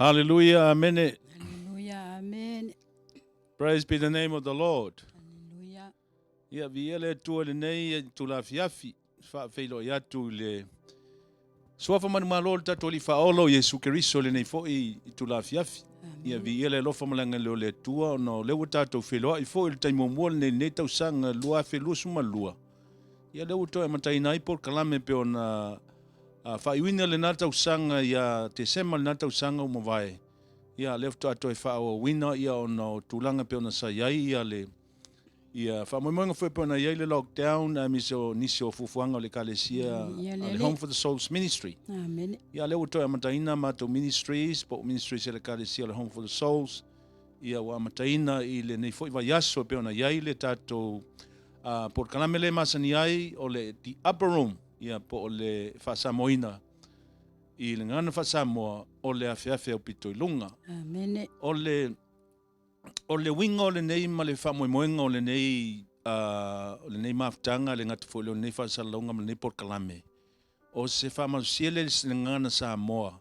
Hallelujah, amen. Hallelujah, amen. Praise be the name of the Lord. Hallelujah. Ia viele tua le nei tu la fiafi, fa feilo ia tu le soafa manu malo ta toli faolo Yesu Keriso le nei foi tu la fiafi. Ia viele lo fa malanga le tua no le wata to felo I foi le taimo mo le nei tau sanga lua fe lu suma lua. Ia le uto e matai nai por kalame pe ona fa iwina le nata usanga ia te sema le nata usanga mo vai. Ia lefto ato e fa o wina ia ono tulanga pe ona sa yai ia le ia fa mo mo foi pe ona yai le lockdown a miso niso fufuanga le kalesia le Home for the Souls Ministry. Amen. Ia le uto e mataina mato ministries po ministries le kalesia le Home for the Souls. Ia wa mataina I le nei foi va yaso pe ona yai le tato por kalame le masani ai o le the Upperroom ia po le fa samoina I le ngana fa Samoa o le afeafe o pito I lunga. Amen. O le winga o le nei ma le whamoemoenga o le nei maftanga le ngata fo le nei whasalonga ma le nei por kalame. O se whamasiele le ngana Samoa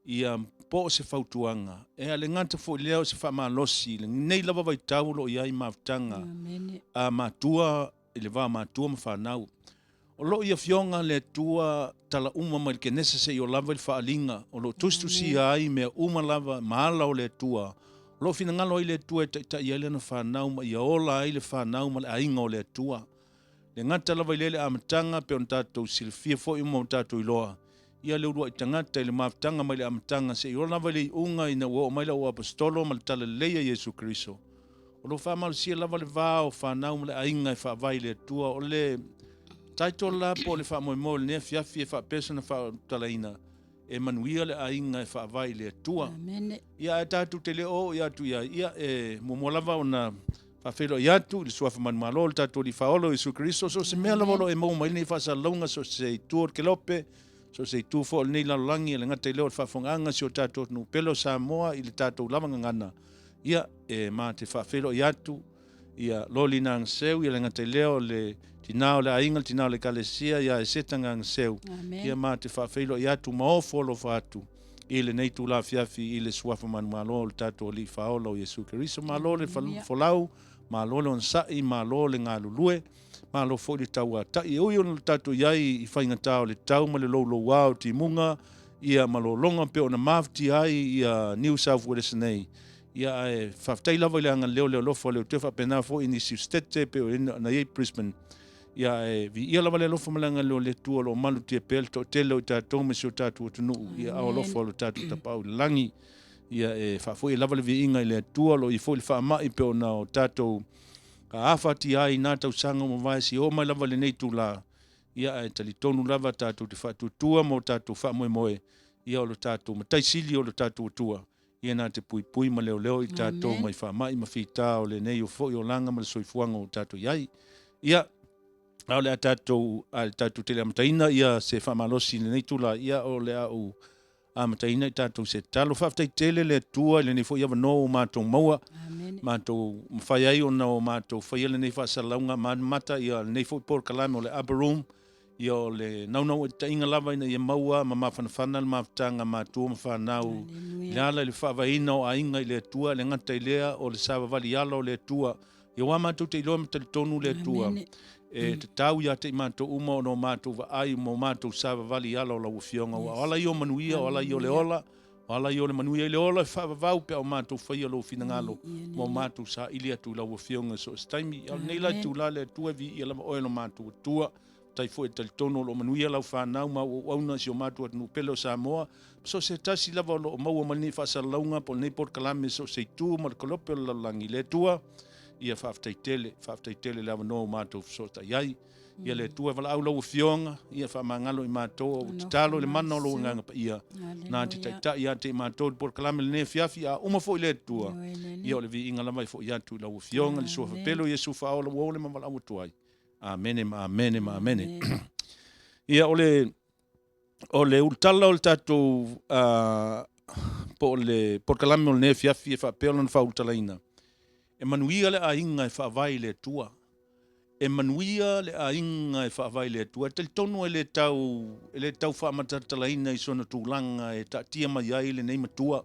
ia po se whautuanga. E le ngata fo leo se whamalosi le nei lava vai taulo ia I maftanga. Amen. Matua I le wā matua ma whanau. O lo ia fionga le tua tala uma ma ke nese se I o lava I whaalinga. O lo tustu si ai mea uma lava maala o le tua. O lo fina ngalo I le tua ta I ele na whanau ma ia ola ai le whanau ma le ainga o le tua. Le ngata lava I lele amatanga pe on tatou silfia fo I mo tatou iloa. Ia le urua I tangata I le maftanga ma le amatanga se I o lava le unga I na ua o maila o apostolo ma le tala leia Yesu Kristo. O lo whaamalu sia lava le vāo whanau ma le ainga I whaavai le tua o le taito la po le wha mo le nea fiafi e wha pesona wha talaina e manuia le ainga e wha vai le tua. Amen. Ia e tatu te leo ia tu ia e momolava o na wha whelo ia tu le suafa manu malo le tatu li whaolo Yesu Kristo so se mea lavolo e mau mai nei wha sa launga so se tuor ke lope so se tu fo nei lalolangi e le ngata I leo le whawhonganga si o tatu nu pelo Samoa I le tatu lavanga ngana. Ia e ma te wha whelo ia tu ia LOLI na GAGASEU ia le ngata I leo le tinao le ainga tinao le kalesia ia ESETA GAGASEU ia ma te whawhelo ia tu maofolo whatu I le nei tu la fiafi I le suafa manu malo le tatu li whaolo Yesu Keriso malo le whalau malo le onsai malo le ngā lulue malo fo le tau a tai ui on le tatu iai I whainga tau le tau ma le lolo wao ti munga ia malo longa pe ona mafti ai ia New South Wales nei ia e whaftai lava I le anga leo lofo leo te whapena fo I nisi stete pe o na iei Brisbane ia e vi ia lava le lofo malanga leo le tua lo malu tia pel to tele o tātou me si o tātou o tunu ia au lofo lo tātou tapau langi ia e whafoi lava le vi inga I le tua lo I fo le whaamai pe o na o tātou ka awhati ai nā tau sanga mo vai si o mai lava le nei tu la ia e tali tonu lava tātou te whatutua mo tātou whamoe moe ia o lo tātou mataisili o lo tātou tua ia nā te pui pui ma leo leo I tātou mai whaamai ma whita o le nei o fo I o langa ma le soifuanga o tātou iai ia au le tātou tele amataina ia se whamalosi le nei tula ia o le au amataina I tātou se talo whaftai tele le tua le nei fo ia wano o mātou maua mātou mwhai ai o na o mātou whai le nei whasalaunga mata ia le nei fo por kalame o le Upperroom ia o le naunau e tainga lava ina ia maua ma mawhanawhana le maftanga mātua mawhanau le ala le whaavaina o ainga I le tua le ngata I lea o le savavali ala o le tua ia wa mātou te iloa matalitonu le tua e te tau ia te mātou uma o no mātou wa ai mo mātou savavali ala o la ufionga o ala I o Manuia o ala I o le ola o ala I o le Manuia I le ola whaavavau pe o mātou whaia lo finangalo mo mātou sa ili atu la ufionga so staimi au nei lai tu la le tua vi ia lama oelo mātou tua tai fo e talitono lo Manuia lau whanau ma o auna si o mātou atu pelo Samoa so se tasi lava o maua mani whasalaunga po nei por kalame so se tu ma le kolope o lalangi le tua ia whaftai tele lawa no mātou sota iai ia le tua wala au lau fionga ia whamangalo I mātou o te talo le mana o lo nganga pa ia nā te taita ia te mātou por kalame le ne fiafi a uma fo I le tua ia o le vi inga lama I fo ia tu lau fionga le sua whapelo Yesu whaola wole ma wala au tuai amene ma amene ma amene ia o le ultala o le tātou po le por kalame o le ne fiafi e whapelo na whaultalaina e manuia le ainga e whaavai le tua. E manuia le ainga e whaavai le tua. Te tonu e le tau whaamatatalaina I sona tūlanga e ta tia mai ai le nei matua.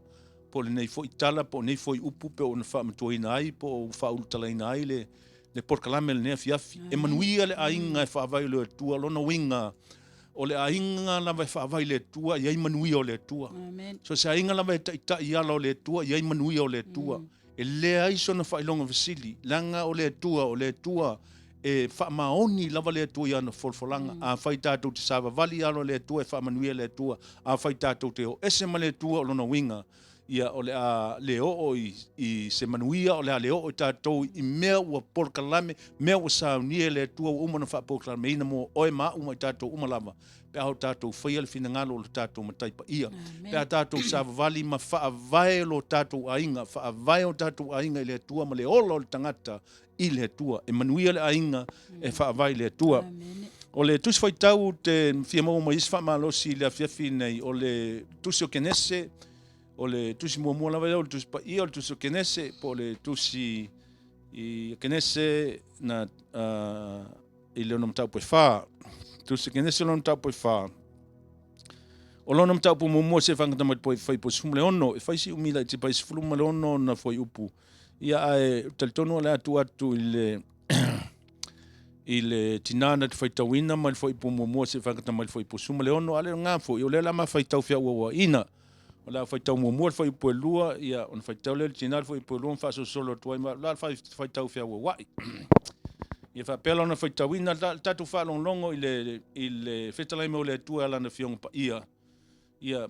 po le nei foi tala po nei foi upu pe ona faamatuaina ai po faaulutalaina ai le porkalame lenea fiafi e manuia le aiga e faavai le atua lona uiga o le aiga lava e faavai le atua iai manuia o le atua so se aiga lava e taʻitaʻi ala o le atua iai manuia o le atua e lea ai sona faailoga fesili laga o le atua e faamaoni lava le atua ia na folofolaga a fai tatou te savavali alo le atua e faamanuia le atua a fai tatou te o ese ma le atua o lona uiga ia o le a le o i se manuia o le a le o tatou i mea ua porkalame mea ua saunia le atua ua uma na faapokalameina mo oe maʻu mai tatou uma lava pe a tatou faia le finagalo o le tatou mataipaia pe a tatou savavali ma faavae lo tatou aiga faavae o tatou aiga i le atua ma le ola o le tagata i le atua e manuia le aiga e faavae le atua o le tusi faitau te fia mau mai isi faamalosi le afiafi nei o le tusi o kenese o le tusi muamua lava o le tusi paia o le tusi o kenese po le tusi i kenese na i le ona mataupu e fā tusi kenese lona mataupu e fā o lona mataupu muamua se fangata mai fai po sumu le ono e faisi umila i te paisi fuluma le ono na foi upu ia ai talitonu le atu i le tinana te faitauina ma le foi po muamua se fangata mai foi po sumu le ono ale ngā foi o le la ma faitau fia ua ina o la faitau muamua le foi po lua ia on faitau le tinana foi po lua fa solo tuai ma la faitau fia ua ia fa pela ona faitauina tatu fa longlongo i le fetalai mo le tua ala na fiong pa ia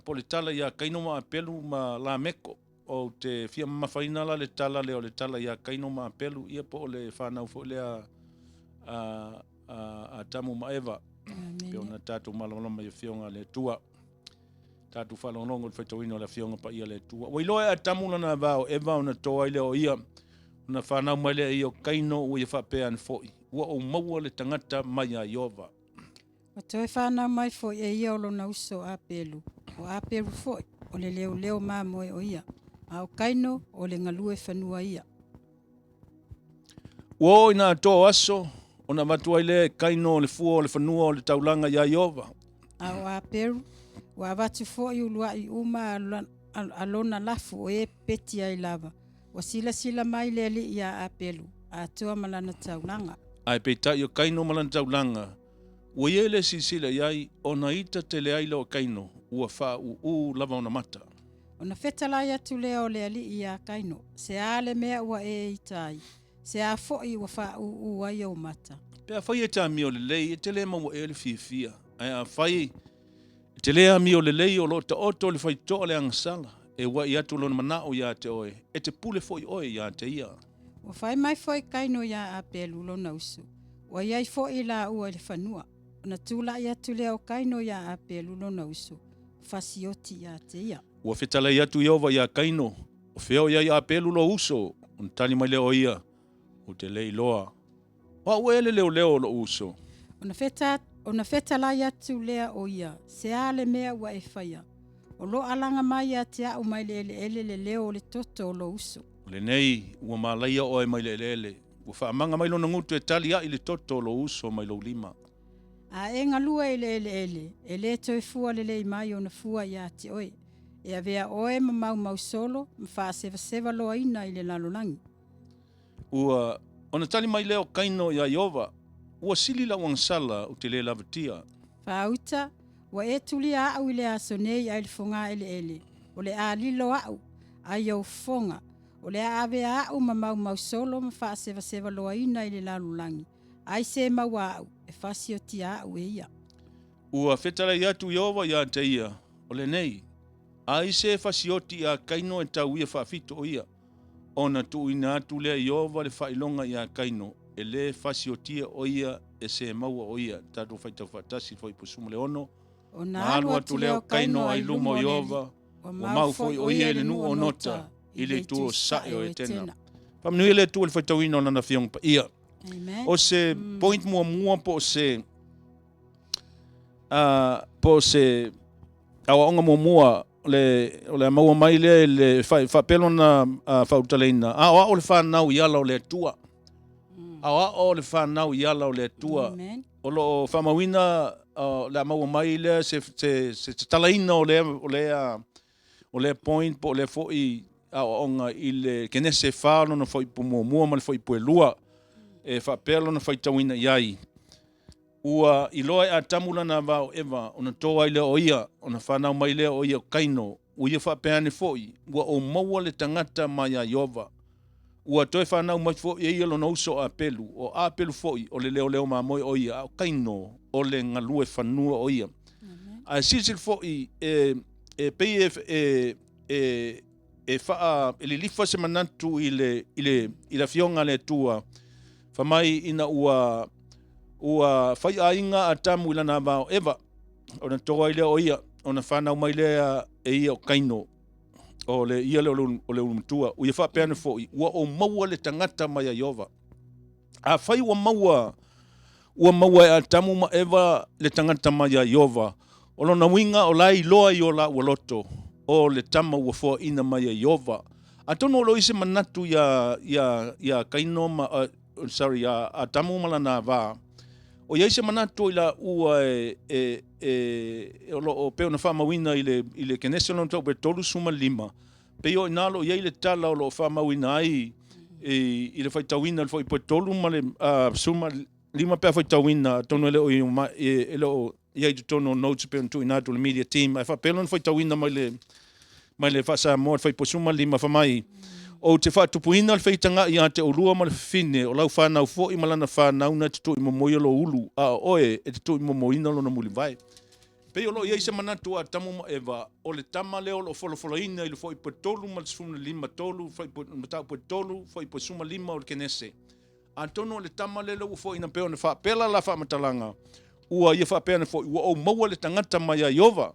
politala ia kaino ma pelu ma la meko o te fia mafaina la le tala le o le tala ia kaino ma pelu ia po le fanau fo le a tamu ma eva pe ona tatu maloloma ia fionga le tua tatu fa longlongo le faitauina le fionga pa ia le tua wailoa a tamu lana vao eva ona toa ile o ia na whanau mai lea i o kaino ua ia whapea an foi. Ua o maua le tangata mai a Iova. O toi whanau mai foi e ia o lona uso a pelu. O a pelu foi, o le leo mamoe o ia. A o kaino o le ngalue whanua ia. Ua o ina atoa aso, o na matua i le kaino o le fua o le whanua o le taulanga i a Iova. A o a pelu, ua watu foi ulua i uma alona lafu o e peti ai lava. Wa sila mai le li ia apelu a tua malana taulanga. Ai peta i o kaino malana taulanga. Ua iele sisila iai o na ita te le aila o kaino ua wha u lava ona mata. O na whetalai atu lea o le ali ia kaino. Se a le mea ua e itai. Se a foi ua wha u ai o mata. Pea whai e ta mi o le lei e te le maua e le fia. Ai a whai te lea mi o le lei o lo ta oto le whai toa le angasala. E wa i atu lona manao ia te oe. E te pule foi oe ia te ia. Wa whai mai foi kaino ia a pelu lona usu. Wa iai foi la ua le whanua. Na tula i atu lea o kaino ia a pelu lona usu. Fasioti ia te ia. Ua whetala i atu Iova ia kaino. O wheo ia a pelu lo uso. Un tali mai leo ia. O te lei loa. Wa uele leo lo uso. Ona whetala i atu lea o ia. Se ale mea ua e whaia. O lo alanga mai a te au mai le leo le toto o lo uso. Le nei, ua malaia oe mai le. Ua whaamanga mai lona ngutu e tali a i le toto o lo uso mai lo lima. A e ngalua i le. E le toi fua le mai o na fua i a te oe. E a vea oe ma mau solo, ma wha seva loa ina i le lalolangi. Ua, ona tali mai leo kaino i a Iova, ua sili la wangsala o te le lavatia. Whauta, wa e tuli a au i le aso nei ai le fonga ele. O le a lilo au, ai au fonga. O le a ave au ma mau solo ma wha seva loa ina i le lalulangi. Ai se mau au, e fasio ti au e ia. Ua whetala i atu Iova i a te ia, o le nei. Ai se fasioti a kaino e tau ia whawhito o ia. Ona tu ina atu lea Iova le whailonga i a kaino. E le fasiotia o ia e se maua o ia. Tatu whaitau whatasi fwoi pusuma le ono. Na alua tu leo kaino ai lumo Iova. O mau foi o ia le nu o nota. I le tuo sae o e tena. Pamnui le tu le whaitauina o nana fiong pa ia. Amen. O se point mua po se awaonga mua o le maua mai le whapelo na whautaleina. O le whanau i ala o le tua. O le whanau i ala o le tua. Amen. O lo whamawina le maua mai le se talaina o le o le point po le foi a onga i le kenese whālo na foi po mua ma le foi po lua e whapelo na foi tawina iai. Ua i loa a tamula na vau ewa ona toa i le o ia ona whanau mai le o ia kaino ua ia whapeane foi ua o maua le tangata mai a Iova. Ua toi whanau mai foi e ia lona uso a pelu o a pelu foi o le leo mamoi o ia o kaino o le ngalue whanua o ia. A sisil foi e pei faa e le lifa se manatu i le fionga le tua whamai ina ua whai ainga a tamu ila na vau ewa o na toa i le o ia o na whanau mai lea e ia o kaino o le ia le o le umtua u ia whapeane foi ua o maua le tangata mai a Iova a whai ua maua e a tamu ma ewa le tangata mai a Iova o lona winga o lai loa i o la ua loto o le tama ua fua ina mai a Iova a tono o lo ise manatu ia kaino a tamu ma lana vaa o ia ise manatu ila ua o peo na whamawina i le kenese lona tau pe tolu suma lima. Peo inalo ia i le tala o lo whamawina ai i le whaitawina le whai pe tolu ma le suma lima pea whaitawina tono ele o ia i tono notes peo tu inatu le media team. Ai whapelo na whaitawina mai le SAMOA le whai po suma lima whamai. O te whaatupuina le whaitanga i a te urua ma le whine o lau whanau fo i malana whanau na te tu i momoia lo ulu a oe e te tu i momoina lo na muli vai. Pei o lo ia isa manatu a tamu ma ewa o le tama leo lo folofoloina i le fo i po tolu ma le suma lima tolu fo i po matau po tolu fo i po suma lima o le kenese. A tono le tama leo fo ina peo na whaapela la whaamatalanga ua ia whaapena fo ua o maua le tangata mai a Iova.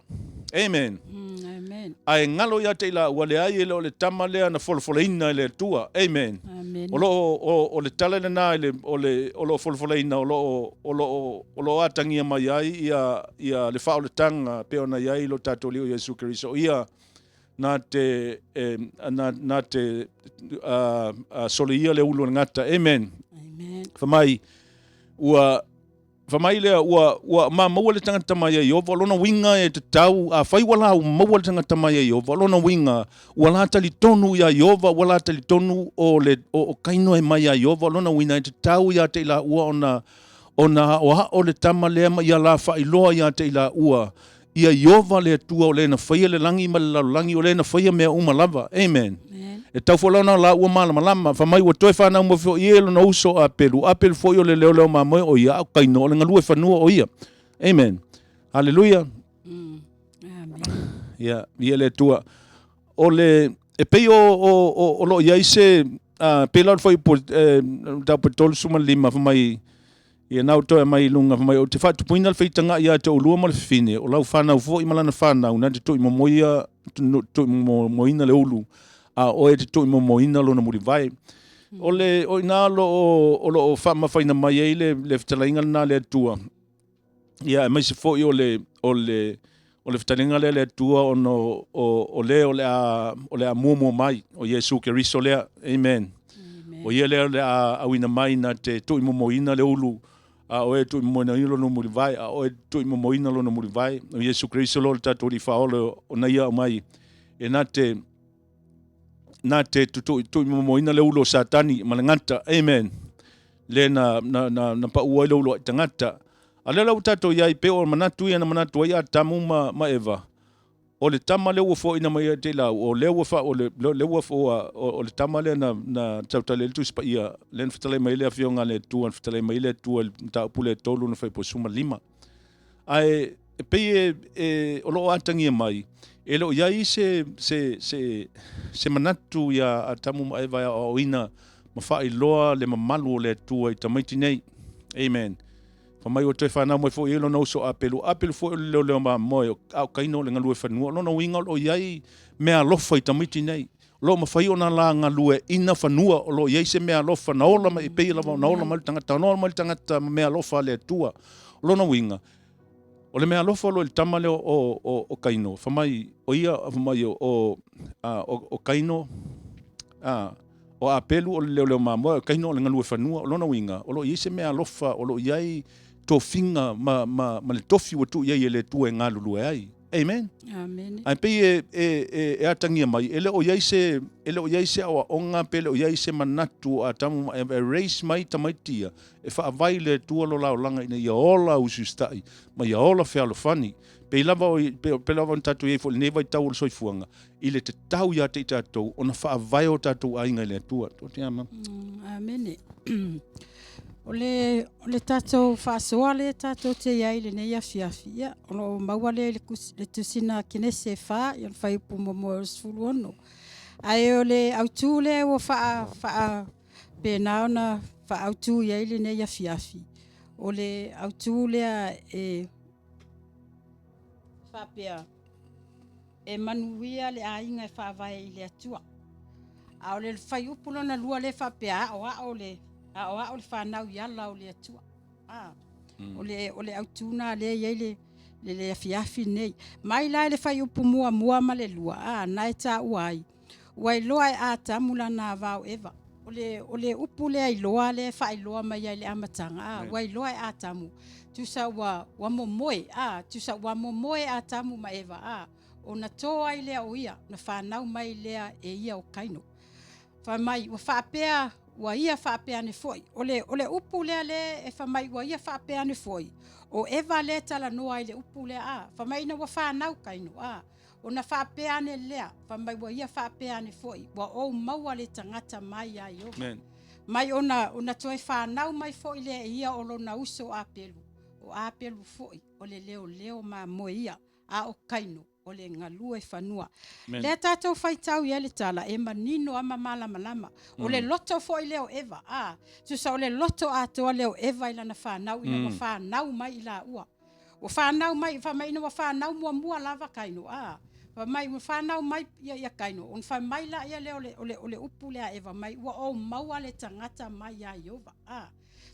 Amen. Amen. Ai ngalo ia te ila ua le ai ele o le tama lea na folofoloina le tua. Amen. Amen. O le tala le na o lo folofoloina o lo atangia mai ai ia le whao le tanga peo na iai lo tato leo Jesu Keriso. Ia na te soli ia le ulo ngata. Amen. Amen. Whamai lea ua maua le tangata mai a Iova, lona winga e te tau, a whai wala maua le tangata mai a Iova, lona winga, ua la tali tonu i a Iova, ua la tali tonu o kaino e mai a Iova, lona winga e te tau i a te ila ua o le tama lea ma i a la whailoa i a te ila ua, i a Iova le tua o le na whaia le langi ma le langi o le na whaia mea umalava, amen. E tau whalana la ua malama, whamai ua toi whanau mo fio ielo na uso a pelu fo i o le leo mamoe o ia, au kaino, o le ngalue whanua o ia. Amen. Hallelujah. Amen. Ia, ia le tua. O le, e pei o lo ia ise, pela o fai po, tau po tolu suma lima, whamai, ia nau toi mai lunga, whamai, o te whatupuina le whaitanga ia te olua ma le whine, o lau whanau fo i malana whanau, na te tui momoia, tui momoina le ulu. O e te tui momoina lo na muri vai. O ina lo whama whaina mai e le whtalainga na le atua. Ia, e mai se fo i o le whtalainga le atua o le a mua mai o Jesu Keriso lea. Amen. O ia le a awina mai na te tui momoina le ulu. O e tui momoina lo na muri vai. O e tui momoina lo na muri vai. O Jesu Keriso lo le tato li whaolo o na ia o mai. E na te tu moina le ulo satani malangata. Amen. Le na pa ua le ulo tangata. Ale la utato ia pe o manatu ia na manatu ia tamu ma eva. O le tama le fo ina mai te la o le fa o le fo o le tama le na tautale tu spa ia len fitale mai le afionga le tu an fitale mai le tu ta pule tolu na fa po suma lima. Ai pe o lo atangi mai. Elo ia i se manatu ia a tamu ma eva o ina ma whai loa le mamalu o le tua i tamaiti nei. Amen. Whamai o te whanau mai fo i elo na uso apelu fo i leo ma moe au kaino le ngalue whanua. Lona winga o iai mea lofa i tamaiti nei. Lo ma whai o na la ngalue ina whanua o lo iai se mea lofa na ola ma i pei lava na ola mali tangata mea lofa le tua. Lona winga. O le mea lofa lo le tama leo o kaino. Whamai o ia whamai o kaino o apelu o le leo mamoe o kaino o le ngalue whanua o lona winga. O lo iai se mea lofa o lo iai to finga ma le tofi o tu iai e le tua e ngā lulu e ai. Amen. Amen. Ai pe e atangia mai ele o yaise o onga pele o yaise manatu a tamu e race mai tamaitia e fa availe tua lo la langa ina ia ola usustai ma ia ola fe alo fani pe lava o pe lava tatu e fo neva tau so fuanga ile te tau ya te tatu ona fa avai o tatu ainga le tua to te ama. Amen. Ole tatou whaasoa le tatou te iai le nei afiafia. Ono maua le tusina kene se wha, ian whai upu momo sfulu ono. Ai ole autu le o wha pēnā ona wha autu iai le nei afiafi. Ole autu lea whapea e Manuia le ainga e Faavae i le Atua. A ole whai upu lona lua le whapea o le whanau iala o le Atua. Ole autuna le iai le afiafi nei. Mai lai le whai upu mua ma le lua. Nai tā uai. Uai loa e ātamu lana vau eva. Ole upu le ailoa le whailoa mai ai le amatanga. Uai loa e ātamu. Tusa wa momoe. Tusa wa momoe ātamu ma eva. Ona toa i lea o ia. Na whanau mai lea e ia o kaino. Whamai wa whapea wa ia whapea ne foi. Ole upu lea le e whamai wa ia whapea ne foi. O eva le tala noa i le upu lea whamai na wa whanau kaino ona whapea ne lea whamai wa ia whapea ne foi. Wa o maua le tangata mai ai o. Mai ona toi whanau mai foi lea e ia o lona uso apelu. O apelu foi. Ole leo ma mo ia o kaino. Ole ngalu e whanua. Le tātou whaitau ia le tala e manino ama malama. Ole loto foi leo eva. Tusa ole loto atoa leo eva ila na whanau ina wa whanau mai ila ua. Wa whanau mai, whamai ina wa whanau mua lava kaino. Whamai wa whanau mai ia kaino. On whamai la ia leo ole upu lea eva mai. Wa o maua le tangata mai ia iova.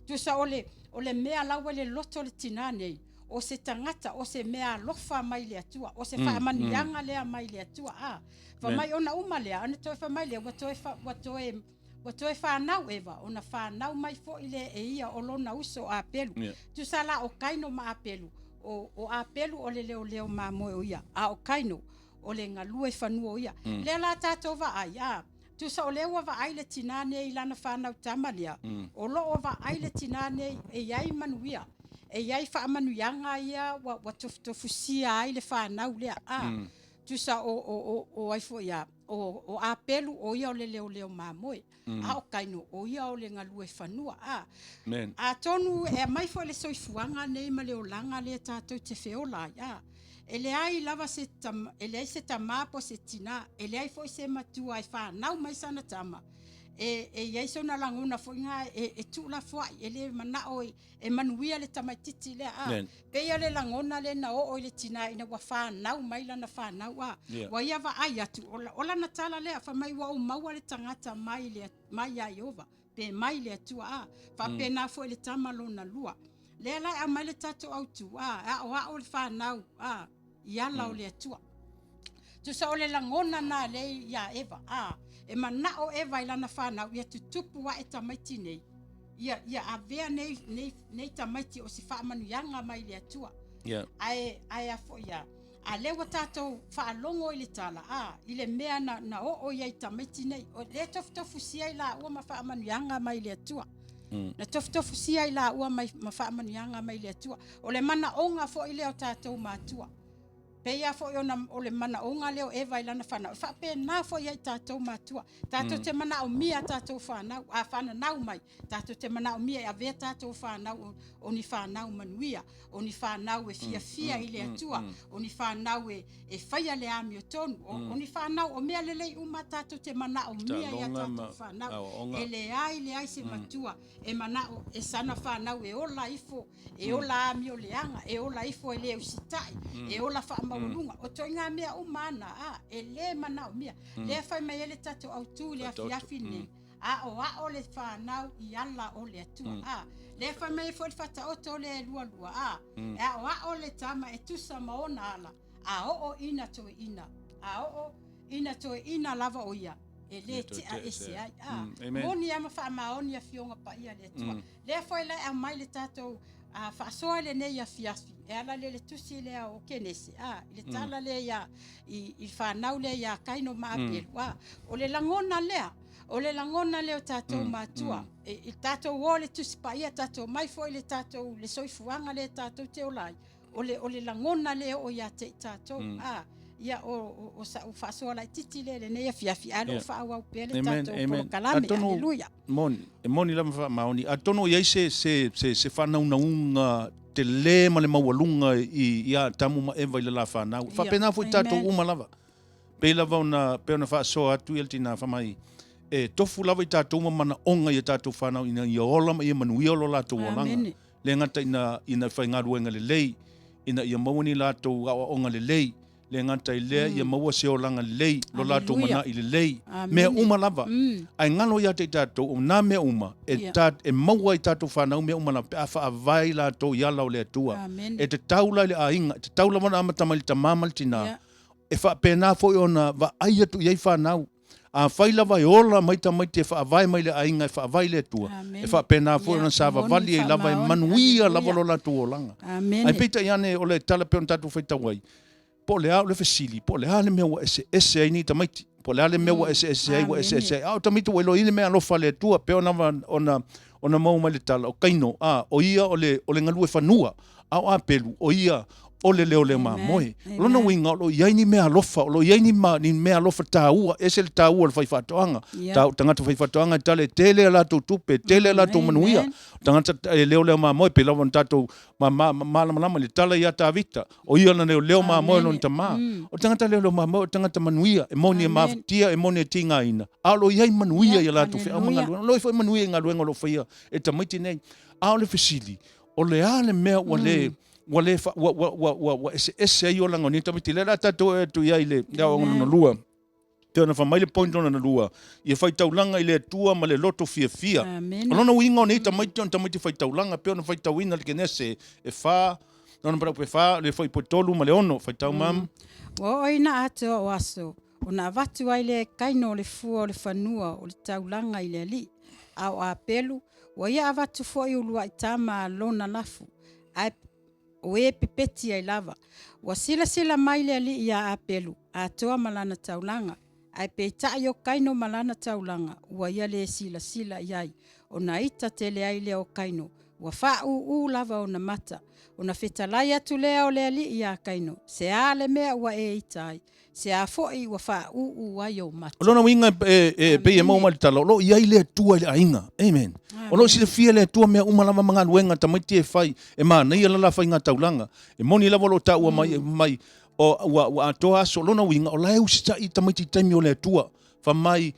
Tusa ole mea lawa le loto le tinanei. O se tangata o se mea lofa mai le Atua o se whaamanianga lea mai le Atua whamai ona uma lea ana toi whamai lea wa toi whanau eva ona whanau mai fo ile e ia o lona uso a pelu tu sala o kaino ma a pelu o a pelu o le leo ma moe o ia o kaino o le ngalue whanua o ia lea la tātou wa ai tu sa o lewa wa ai le tinane i lana whanau tamalia o lo o wa ai le tinane e iai Manuia e iai whaamanuianga ia wa tofusia ai le whanau lea tu sa o aifo ia o apelu o ia o le leo mamoe o kaino o ia o le ngalue whanua a tonu e mai fo le soifuanga nei ma leo langa le tātou te whiola ele ai lava ele ai se tamapo se tina ele ai fo se matua ai whanau mai sana tama e iai sona languna fo inga e tula fo ele manao e Manuia le tamaititi le pe ia le langona le na o le tina ina wa whanau mai lana whanau wa ia va ai atu ola na tala le fa mai wa o maua le tangata mai a Iova pe mai le Atua fa pe na fo le tamalo na lua le la a mai le tatu autu o le whanau ia la o le Atua tu sa o le langona na le ia eva e manao eva ilana whanau ia tutupu wa e tamaiti nei ia avea nei tamaiti o si whaamanuianga mai le Atua ai a fo ia a lewa tātou whaalongo i le tala i le mea na o ia i tamaiti nei o le tofu sia i la ua ma whaamanuianga mai le Atua na tofu sia i la ua ma whaamanuianga mai le Atua o le mana onga fo i leo tātou mātua Peia fo o le mana onga leo eva ilana whanau. Whape nā fo iai tātou mātua. Tātou te mana o mia tātou whanau. Whanau mai. Tātou te mana o mia e avea tātou whanau. O ni whanau Manuia. O ni whanau e fia i le Atua. O ni whanau e whaia le ami o tonu. O ni whanau o mea lelei uma tātou te mana o mia ia tātou whanau. E le ai se matua. E mana o e sana whanau e ola ifo. E ola ami o leanga. E ola ifo e le usitai. E ola whaama o toi ngā mea o mana e le mana o mea le whai mai ele tato au tū le afiafi nei o le whanau i ala o le Atua le whai mai fo le whata o to le lua o le tama e tusa maona ala o ina to ina ina to ina lava o ia e le te a ese ai moni ama wha maoni a fionga pa ia le Atua le whai lai a mai le tato fa'asoa le nei afiafi e ala le tusi le o kenesi le tala le ia i whanau le ia kaino maapelu o le langona lea o le langona le o tātou mātua i tātou o le tusi pa ia tātou mai foi le tātou le soifuanga le tātou te olai o le langona le o ia te tātou ia o whaasoa lai titi le nei afiafi alo whaawau pele tātou polo kalame aleluia moni lama wha maoni atono iai se whanau naunga te le ma le maualunga i ia tamu ma ewa i le la whanau whapena fo i tātou uma lava pe lava ona whaasoa atu i tina whamai tofu lava i tātou uma mana onga i tātou whanau ina i ola ma i manuia o lo lātou olanga le ngata ina whaingaruenga le lei ina i mawani lātou onga le lei le ngata i lea ia maua se o langa lei lo lātou mana i le lei mea uma lava ai ngalo ia te tātou o nā mea uma e maua i tātou whanau mea uma lava pe a whaavai lātou i ala o le atua e te taula le ainga te taula mana amatama li tamama li tina e wha pēnā fo i ona wa ai atu iai whanau a whai lava i ola maita e whaavai mai le ainga e whaavai le atua e wha pēnā fo i ona sa wavali e lava e manuia lava lo lātou o langa ai peita iane o le tala pe on tātou whaitawai po le au le fesili po le ale mea ese ai ni tamaiti po le ale mea ese ai wa ese au tamaiti wa lo ile mea lo fale tua pe ona mau mai le tala o kaino o ia o le ngalue fanua au apelu o ia o le leo le mamoe lona winga lo ia ni mea lofa lo ia ni mea lofa taua ese le taua le faifatoanga tangata faifatoanga tale tele la to tupe tele la to manuia tangata leo le mamoe pe lawan tato malama le tala ia tavita o ia na leo mamoe lon tama o tangata leo mamoe tangata manuia e moni maftia e moni tinga ina alo ia manuia ia la to fe amanga lo foi manuia ngaluenga lo faia e tamaiti nei ao le fesili o le ale mea wale ese ai o langa ni tamiti le la tato e tu ia ile ia o na lua te ona fa mai le point ona na lua ia fai taulanga ile tua ma le loto fia ona winga ni tamiti fai taulanga pe ona fai tawina le kenese e fa ona para pe fa le fai potolu ma le ono fai tau mam o ina ato o aso ona vatu ai le kaino le fua le fanua o le taulanga ile ali au apelu wa ia vatu fo i ulua itama lona lafu ai o e pepeti ai lava wa sila mai le ali ia apelu atoa malana taulanga ai peita yo kaino malana taulanga wa ia le sila iai ona ita tele ai le o kaino wa fa u lava ona mata ona fetalai atu lea o le ali ia kaino se ale mea wa e itai se a foi wa fa u ai o mata lona winga pe mo mal talo lo ia ile tua ile ainga amen o lo sile fia le tua mea uma lava manga luenga tamaiti e fai e mana ia la fai nga taulanga e moni lava lo ta mai o atoa so lona winga o lai usita i tamaiti taimi o le tua fa mai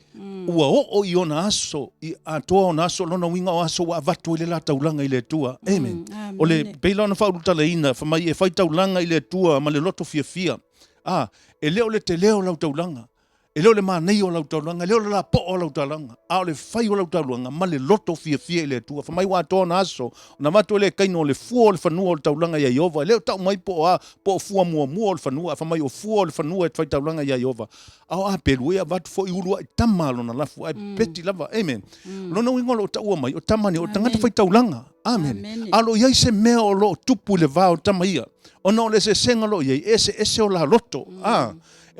ua o i ona aso i atoa ona aso lona winga o aso wa vatu ile la taulanga ile tua amen o le peila na fa utala ina fa mai e fai taulanga ile tua ma le loto fia e leo le te leo lau taulanga e leo le manei o lau taulanga leo le la po o lau taulanga o le fai o lau taulanga ma le loto fia ile tua fa mai wa toa na aso na vatu le kaino le fua o le fanua o le taulanga ia Iova leo tau mai po fua mua o le fanua fa mai o fua o le fanua e fai taulanga ia Iova a pelu ia vatu fo i urua i tamalo na lafu ai peti lava amen lona winga lo taua mai o tamani o tangata fai taulanga amen alo iai se mea o lo tupu le vao tamaia ona o le se senga lo iai ese o la loto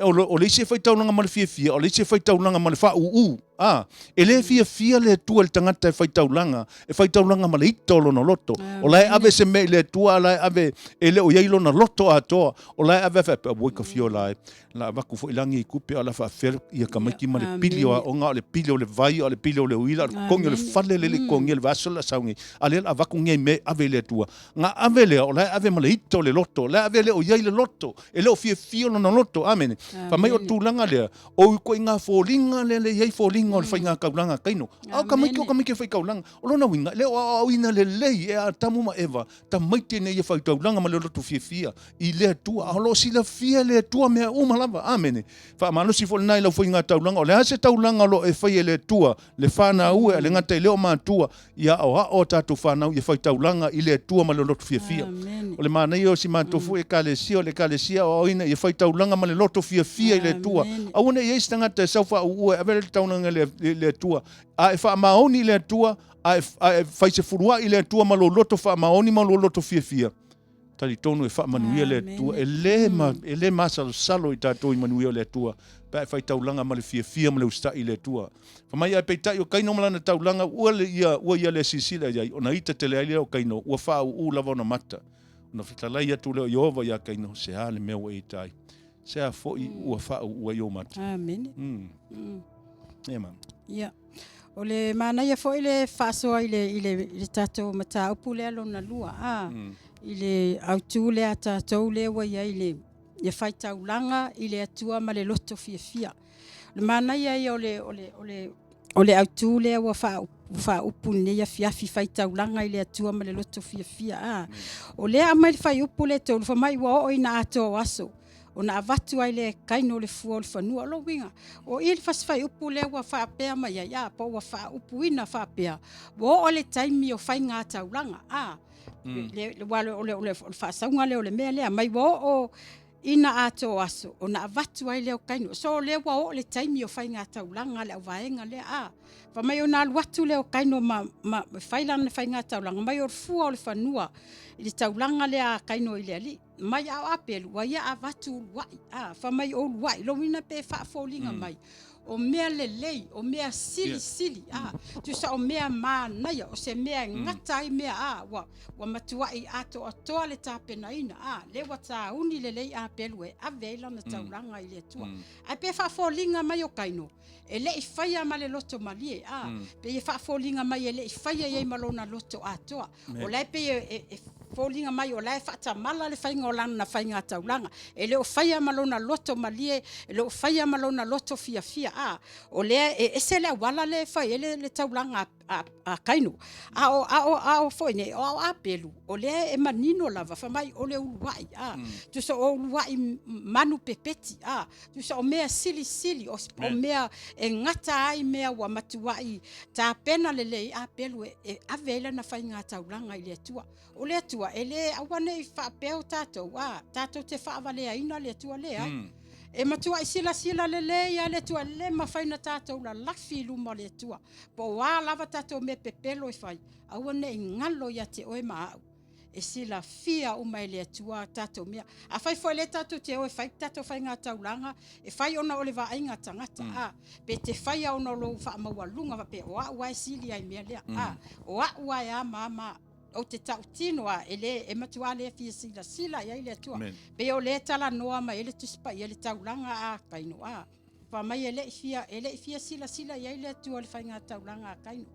o le ise fai taulanga ma le fia o le ise fai taulanga ma le fa e le fia le tua le tangata e fai taulanga ma le ita o lona loto o lai ave se me le tua lai ave e le o iai lona loto atoa o lai ave a boika fio lai la vaku fo ilangi i kupe ala fa fer ia kamaiki ma le pili o onga o le pili o le vai o le pili o le uila o kongi o le fale le kongi le vaso la saungi ale la vaku ngai me ave le tua nga ave le o lai ave ma le ita o le loto lai ave le o iai le loto e le o fia lona loto amen fa mai o tulanga le o ko inga folinga le iai folinga o le fainga kaulanga kaino au kamaiki fai kaulanga o lona winga le o ina le lei e a tamu ma eva tamaiti ne ia fai kaulanga ma le loto fia i le tua o lo sila fia le tua mea uma lava amen fa mano si fol nai lo fainga taulanga o le ase taulanga lo e fai le tua le fana ue le ngata le o matua ia o tatu fana ia fai taulanga i le tua ma le loto fia o le mana io si matofu e kalesia o ina ia fai taulanga ma le loto fia i le tua au ne ia stanga te saufa ue ave le taulanga le tua. A e whaamaoni le tua, a e whaise furua i le tua ma lo loto whaamaoni ma lo loto fia. Tali tonu e Manuia le tua. E le salo I tātou I Manuia le tua. Pa e whai taulanga ma le fia ma le usta I le tua. Whamai ai peitai o kaino malana taulanga ua ia le sisila iai. Ona ita tele aile o kaino. Ua wha u lava ona mata. Ona whitalai atu leo Iova ia kaino. Se hale mea ua itai. Se a foi ua wha ua Io mata. Amen. Man. Yeah. O le Manuia foi le whaasoa I le tātou mata upu le alona lua. I le autu le a tātou le wa ia I le whai taulanga I le atua ma le loto fia. Le Manuia ia o le autu le wa wha upu ne ia fiafi whai taulanga I le atua ma le loto fia. O le a mai le whai upu le tolu whamai wa o ina ato aso. O na avatu ai le kaino le fua o le whanua lo winga. O I le whai upu le wa whaapea mai ia pa wa wha upu ina whaapea. Wa o le taimi o whai ngā taulanga. Le wale ole whaasaunga le ole mea lea mai o ina ato aso o na avatu ai leo kaino so le wa o le taimi o whai ngā taulanga le au vaenga lea fa mai o na aluatu leo kaino ma whailana le whai ngā taulanga mai o fua o le whanua I le taulanga lea kaino I le ali mai au apelu wa ia avatu wai fa mai o wai lo wina pe whaafolinga mai o mea lelei, o mea sili, tu sa o mea Manuia, o se mea ngata I mea wa matuai ato atoa le tāpena ina, le wa tā uni lelei apelu e aveila na tauranga I le tua. Ai pe whaafolinga mai o kaino, e le I whaia ma le loto malie, pe e whaafolinga mai e le I whaia iei malona loto atoa, o lai pe e folinga mai o lai whata mala le whainga o lana na whainga taulanga, e le o whaia malona loto malie, e le o whaia malona loto fia, o lea e se le wala le whai ele le taulanga a kaino o foi ne o apelu o lea e manino lava whamai o le uluai tu sa o uluai manu pepeti tu sa o mea sili o mea e ngata ai mea wa matuai ta pena lelei apelu e avela na whai ngā taulanga I le atua o le atua e le awane I whaapeo tātou te whaavalea ina le atua lea e matua I sila lele ia le tua le mawhaina tātou la lafi luma le tua. Po wā lava tātou me pepelo I whai. Awane I ngalo ia te oe maau. E sila fia umai le tua tātou mea. A whai fwai le tātou te oe whai tātou whai ngā taulanga. E whai ona ole wa ainga tangata. Pe te whai ona lo wha maua lunga pe oa uai sili ai mea lea. Oa uai a mama. O te tau tinoa e matua le fia sila ia le tua pe o le tala noa ma ele tuspa ia le taulanga a kaino fa mai ele fia sila ia le tua le fainga taulanga a kaino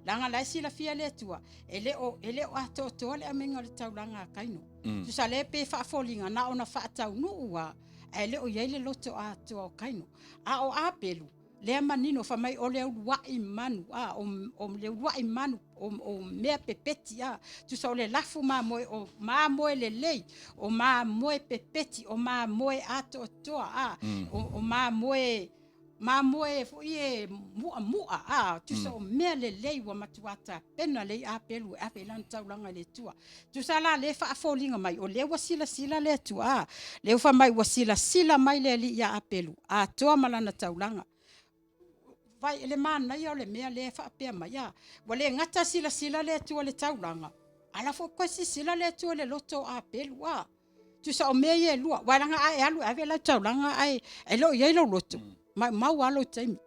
langa la sila fia le tua ele o ato le amenga le taulanga a kaino tu sa le pe fa folinga na ona fa tau nuua ele o ia le loto a to kaino o apelu le manino fa mai o le wai manu o le wai manu o mea pepeti tu sa o le lafu ma moe le lei o ma moe pepeti o ma moe ato toa o ma moe fu ie mua tu sa o mea le lei wa matuata pena le apelu apelan taulanga le tua tu sa la le fa folinga mai o le wasila le tua le fa mai wasila mai le li ya apelu a toa malana taulanga vai ele Manuia o le mea le whaapea mai wale ngata sila le tua le taulanga ala fo kwesi sila le tua le loto a pelu tu sa o mea ye lua walanga ai alu ave la taulanga ai lo ye lo loto mau alo taimi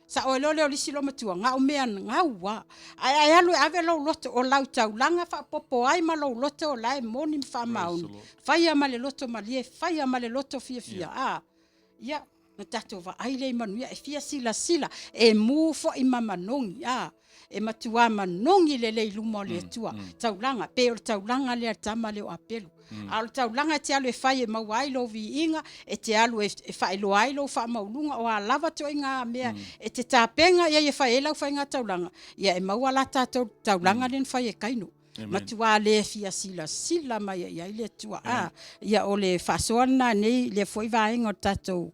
sa o lo lisi lo matua nga o mea nga ua ai alu ave lo loto o lau taulanga fa popo ai ma lo loto o lai moni fa maun faia ma le loto malie faia ma le loto fia ya na tato va ai le Manuia e fia sila e mu fo I mamanongi e matua manongi le luma le tua taulanga pe o taulanga le tama le o apelu al taulanga te alu e fai e mawai lo vi inga e te alu e fai lo ai lo fa maulunga o a lava to inga mea e te tapenga ia e fai ela fai nga taulanga ia e mawala taulanga len fai e kaino matua le fia sila mai ia le tua ia o le fasoana nei le foi vaenga tatou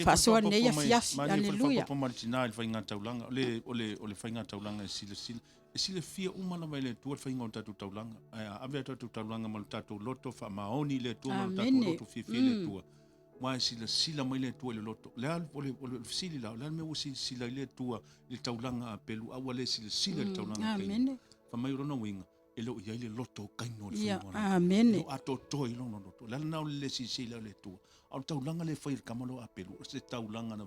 fasoa nei ia fiafi aleluia po martina le fainga taulanga ole fainga taulanga e sila fia umana mai le tua fainga o tatou taulanga ave tatou taulanga mal tatou loto fa maoni le tua mal tatou loto fia le tua mai sila mai le tua le loto le al ole sili la le me usi sila le tua le taulanga a pelu a wale sila le taulanga amen fa mai rona winga ele o ile loto kaino le ya fo amen lo ato toi lo no loto le na le sila le tua au taulanga le fa kamalo a pelu se taulanga na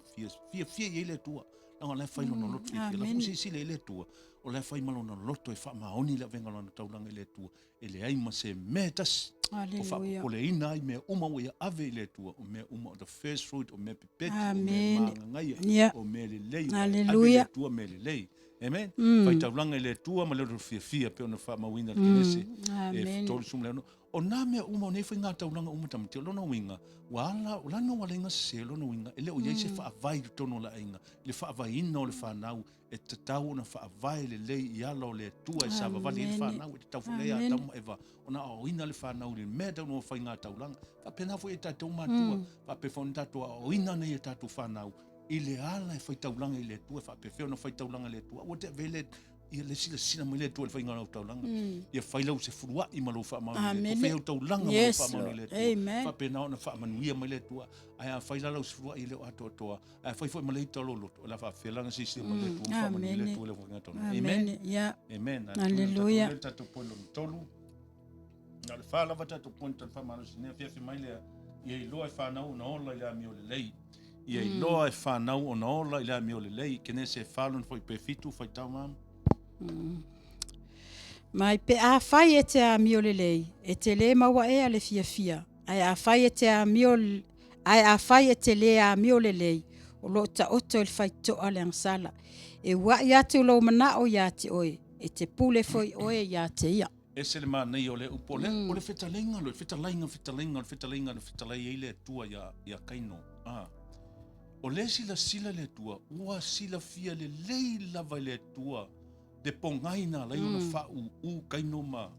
fia ile tua la le fa no loto fia la usi sila le tua o le fa malo no loto e fa maoni le venga no taulanga le tua ele ai ma se metas Hallelujah. o le ina i me uma o ia ave le tua o me uma the first fruit o me pepeti Amen. o me mangaia Yeah. o me le lei Hallelujah. ave le tua me le lei amen fai taulanga le tua ma le fia pe ona fa mawina le kinese e tolu sum le o na me uma o nei fai ngā taulanga uma tamati o lona winga wala o lana wala inga se lona winga ele o iei se fa avai tono la inga le fa avai ina o le fa nau e te tau na fa avai le lei i ala o le tua e sa vavali le fa nau e te tau fulea a tamu eva ona o ina le fa nau le mea tau no fai ngā taulanga fa pena fo e tatou matua fa pe fo tatua o ina nei e tatou fa nau i le ala e fai taulanga i le tua fa pe feo na fai taulanga le tua o te vele ia le sila mai le tua le fai ngā taulanga ia fai lau se furua i malo fa manu le fai taulanga malo fa manu le tua fa pena ona fa manuia mai le tua ai fai lau se furua i le ato toa ai fai fo mai talo loto la fa felanga si mai le tua fa manu le tua le fai ngā taulanga amen ya amen Hallelujah. le tatou polo tolu na le fa lava tatou ponta fa manu sine fia mai le ia i loa e fa nau na ola ile mi o le lei ia i loa e fa nau ona ola ile mi o le lei kene se falon foi pe fitu fai tau mam mai pe a fai e te a miolelei e te le maua e a le fia ai a fai e te a miol ai a fai e te le a miolelei o lo ta oto il fai to ale ansala e wa ya te lo mana o ya te oe e te pule foi oe ya te ia e se le manei o le upole o le fetalenga le fetalenga ile tua ya kaino o le sila le tua ua sila fia le lei lava le tua de pongaina la una fa u kaino ma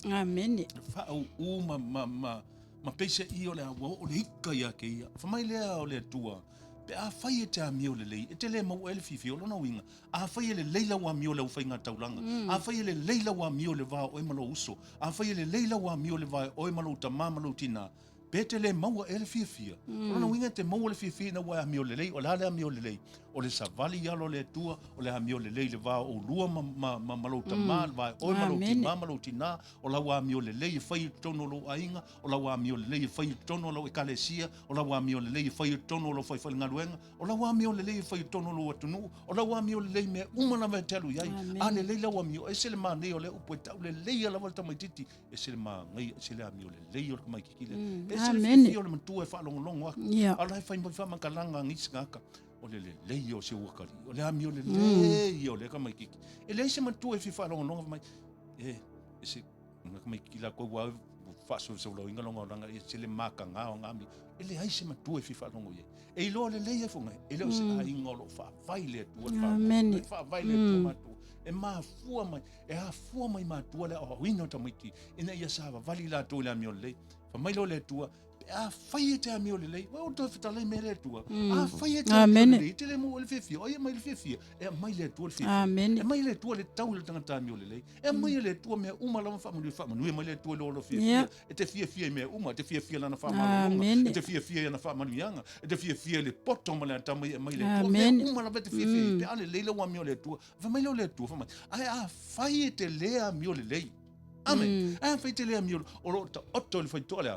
amen fa u ma pese I o le o le ika ya ke ia fa mai le o le tua pe a fai e te a mio le lei e te le mau ele fifi o lona winga a fai le leila wa mio le ufai ngā taulanga a fai le leila wa mio le va o malo uso a fai le leila wa mio le va o malo tamama tina pe te le mau ele fifi o lona winga te mau le fifi na wa mio le lei o la le mio le lei o le savali yalo le tua o le mio le lei le va o lua ma malo tamama va o malo tima malo tina o la wa mio le lei fai tono lo ainga o la wa mio le lei fai tono lo ekalesia o la wa mio le lei fai tono lo fai ngaluenga o la wa mio le lei fai tono lo atunu o la wa mio le lei me umana me telu yai ane lei la wa mio e se le mane o le upo le lei la volta mai titi e se le ma ngai se le mio le lei o mai kikile e se le fio le mantua e fa longo ala fai mo fa makalanga ngisaka o le lei o se wakari o le amio le lei o le ka mai kiki e lei se mantua e fifa longo mai e se mai kila ko wa fa so lo inga longo langa e se le maka nga o ngami e le ai se mantua e fifa longo ye e lo le lei e fonga e le se ai ngolo fa vai le tu fa vai le tu matu e ma fua mai e a fua mai matua le o wino tamiti ina ia sa vali la tu le amio le fa mai lo le tua a fai te a mio le lei o to fita le mere tua a fai te a mio le lei te le mo le fefia o ia mai le fefia e mai le tua le fefia e mai le tua le tau le tangata mio le lei e mai le tua me uma la fa manu mai le tua lo fefia e te fefia me uma te fefia la na fa manu e te fefia na fa manu yanga e te fefia le poto mai le tamai mai le tua me uma la te fefia pe ale le wa mio le tua fa mai le tua fa mai a fai te le a mio le lei amen a fai te le a mio o lo otto le fai to le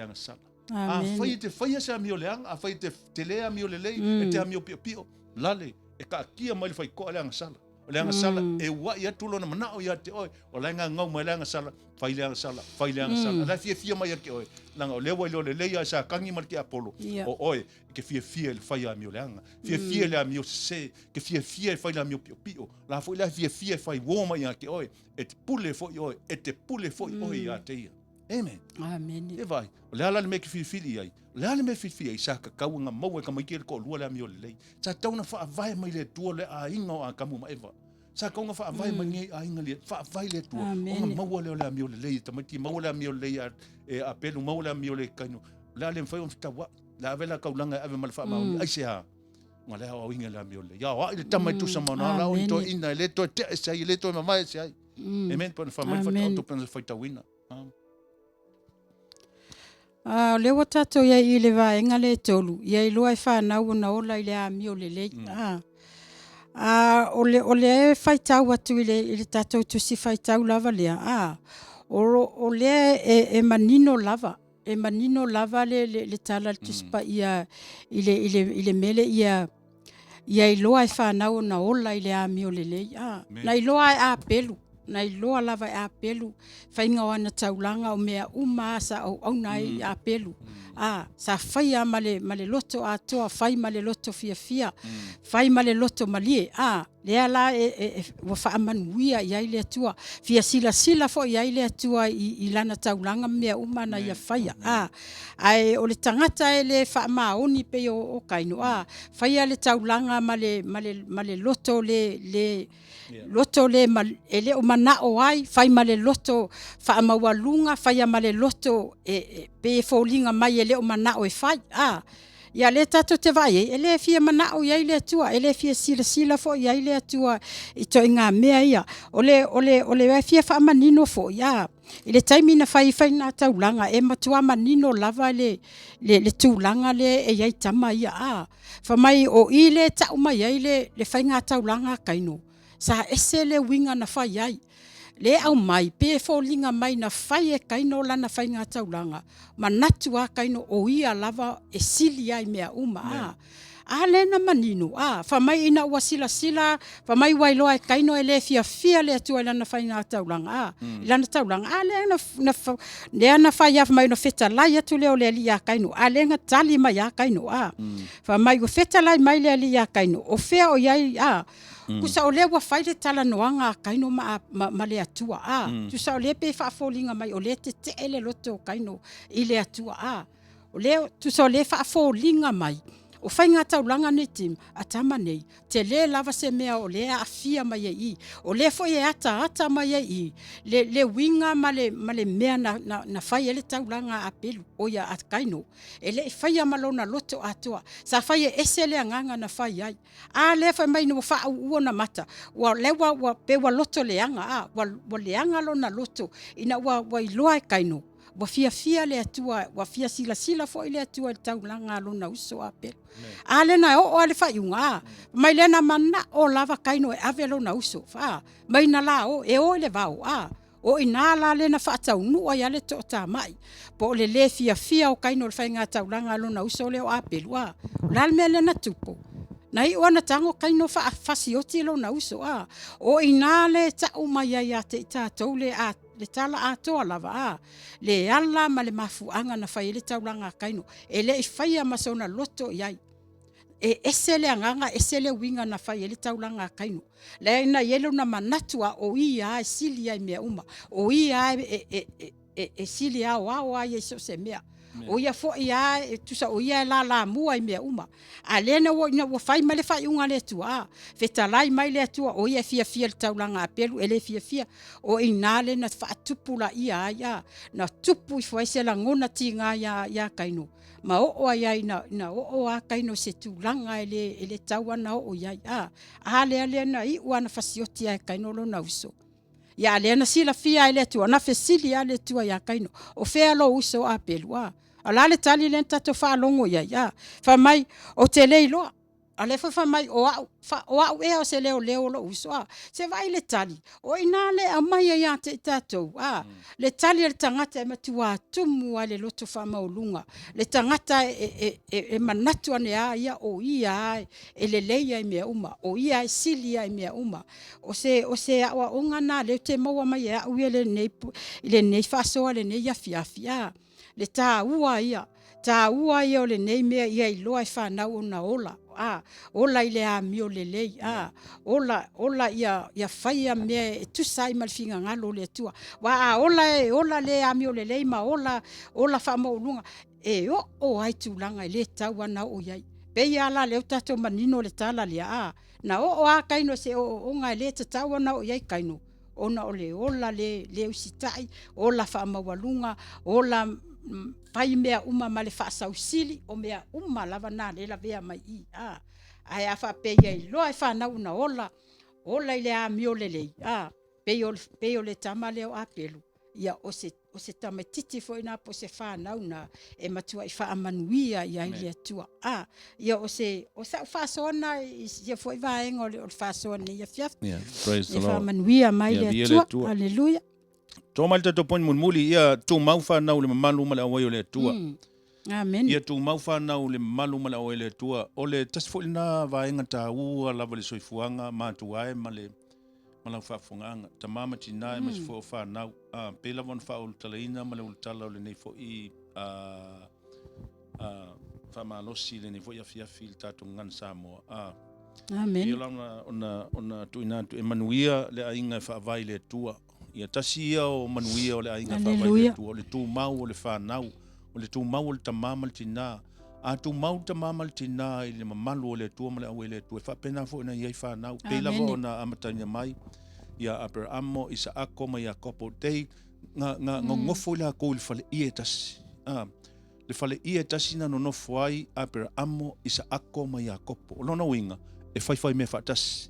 anga sala a fai te fai sa mio le a fai te le a mio le lei e te a mio pio lale e ka kia mai fai ko le anga sala e wa ia tulo na mana o ia te oi o le nga ngau mai le anga sala fai le anga sala la fia mai ke oi langa o le wa le lei sa kangi mal ki apolo o oi ke fia le fai a mio le anga fia le a mio se ke fia fai le mio pio la foi la fia fai wo mai ke oi e te pule foi oi e te pule foi oi ia te ia amen amen e vai o le ala le me ki fili ai le ala me fili ai sa ka kaunga mau e ka mai ki ko lua le mio le lei sa tauna fa vai mai le tua le a inga a kamu ma eva sa kaunga fa vai mai ngai a inga le fa vai le tua o mau le mio le lei tamati mau le mio le lei e a pelu mau le mio le kaino le ale fai on tawa la vela kaulanga ave mal fa mau ai se ha ngale o inga le mio le ya wa le tamai tu sama na la on to ina le to te sai le to mama sai amen pa fa mai fa to pensa fa tawina Le watato ia I le vaenga le tolu. Ia I loa I whanau na ola I le amio le lei. O le whaitau atu I le tatou tusi whaitau lava lea. O le e manino lava. E manino lava le tala le tuspa I le mele ia I loa I whanau na ola I le amio le lei. Na I loa I apelu. Na I loa lava I apelu. Whainga wana taulanga o mea umasa au nai apelu. Sa whaia male loto Atua, whai male loto fia. Whai male loto malie. Lea la wa Manuia I le Atua. Fia sila fo I le Atua I lana taulanga mea umana ia whaia. Ai o le tangata le maoni pe o kaino. Whaia le taulanga male loto le loto le ele o manao ai fai male loto fa mawalunga fai male loto pe folinga mai ele o manao fai ia le tato te vai ele fia manao ia ile Atua ele fia sila fo ia ile Atua I to inga mea ia ole fia fa manino fo ia ile taimi na fai na taulanga e matua manino lava le tulanga le e ia tama ia fa mai o ile ta mai ile le fai nga taulanga kaino sa esele winga na fai ai le au mai pe folinga mai na fai e kaino lana fai nga taulanga manatu a kaino o ia lava e sili ai mea uma ale na manino fa mai ina wasila fa mai wailo ai kaino ele fia le Atua lana fai nga taulanga lana taulanga ale na fai af mai no feta lai atu le ole lia kaino ale nga tali mai a kaino fa mai go feta lai mai le lia kaino o fea o iai kusa o le wa fai le tala noanga kaino ma le Atua tusa o le pe fa folinga mai o le te ele loto kaino I le Atua o le tusa o le fa folinga mai o fai ngā taulanga ne tim atama nei te le lava se mea o le afia mai I o le fo e ata mai I le winga male mea na fai ele taulanga apelu o ia atkaino ele fai malona loto Atua sa fai esele nganga na fai ai le fai mai no fa uona mata wa le wa pe wa loto leanga wa leanga lona loto ina wa iloa kaino wa fia le Atua wa fia sila fo ile Atua taulanga lona uso apelu ale na o ale fa yunga mai le na mana o lava kaino e ave lona uso fa mai na la o e o le vau o ina la le na fa tau nu ai ale to ta mai po le fia o kaino le fa nga taulanga lona uso le o apelu la me le na tupo na I ona tango kaino fa fasioti lona uso o ina le ta o mai ya te ta tole le tala Atua lava le ala ma le mafuanga na fai le taulanga kaino ele fai masona loto iai esele anganga esele winga na fai le taulanga kaino le ina yelo na manatua o ia silia I mea uma o ia silia wa yeso se mea o ia fo ia tusa o ia la mua I mea uma alena wo fai male fai unga le Atua feta lai mai le Atua o ia fia le taulanga apelu ele fia o inale na fa tupula ia na tupu fo ese la ngona tinga ya kaino ma o ia na o kaino se tulanga ele tawana o ia ale na I wana fasioti ai kaino lo na uso ya le na sila fia ele Atua na fesili ale Atua ya kaino o fea lo uso apelu ala le tali le tato fa longo ia fa mai o te leilo ale fa mai o e o se leo lo uso se vai le tali o ina le amai ia te tato le tali le tangata e matua tumu ale loto fa maulunga le tangata e manatu ane ia o ia ele leia I mea uma o ia silia I mea uma o se awa ongana le te maua mai ia uele nei fa so le nei fia le taua ia o le nei mea ia I loa fa na ona ola ile a mio le lei ola ia faia me tu sai mal finga ngalo le Atua wa ola le a mio le lei ma ola fa mo lunga o ai tulanga le taua na o ia pe ia la le tato manino le tala le na o kaino se o nga le taua na o ia kaino ona ole ola le usitai ola fa mawalunga ola pai mea uma male fa sausili o mea uma lava na le la vea mai ai afa pe ia lo ai fa na una ola ile a mio lele pe yo le tama le o apelu ia o o se tamatiti fo ina po se whanau na e matua i wha Manuia i aile Atua. Ia o sa whaasona ia fo i vaenga o le whaasona ia fiaf. Yeah, praise the E wha Lord. Manuia mai Yeah, le vi Atua. Hallelujah. Tō mai tato point muli ia tō mau whanau le mamalu ma le awai o le Atua. Amen. Ia tō mau whanau le mamalu ma le awai le Atua. O le tasi fo ina vaenga tā ua lava le soifuanga mātua e ma le malau whaafunganga. Ta mama tina e masi fo o whanau. Pela wan wha o talaina ma le ultala o le nei fo i whamalosi le nei fo i afiafi le tātou ngan Samoa. Amen. Ia launa ona tuina tu e Manuia le ainga e Faavae le Atua. Ia tasi ia o Manuia o le ainga Faavae le Atua. O le tū mau o le whanau. O le tū mau o le tamama le tina. A tū mau tamama le tina i le mamalu o le Atua ma le awe le Atua. E whapena fo ina iai whanau. Pela vo ona amataina mai. Ia Upperroom isa ako ma ia kopo. Tei nga ngofo i le ako i le whale i e tasi. Le whale i e tasi na no nofo ai Upperroom isa ako ma ia kopo. O lona winga. E whaiwhai me whaatasi.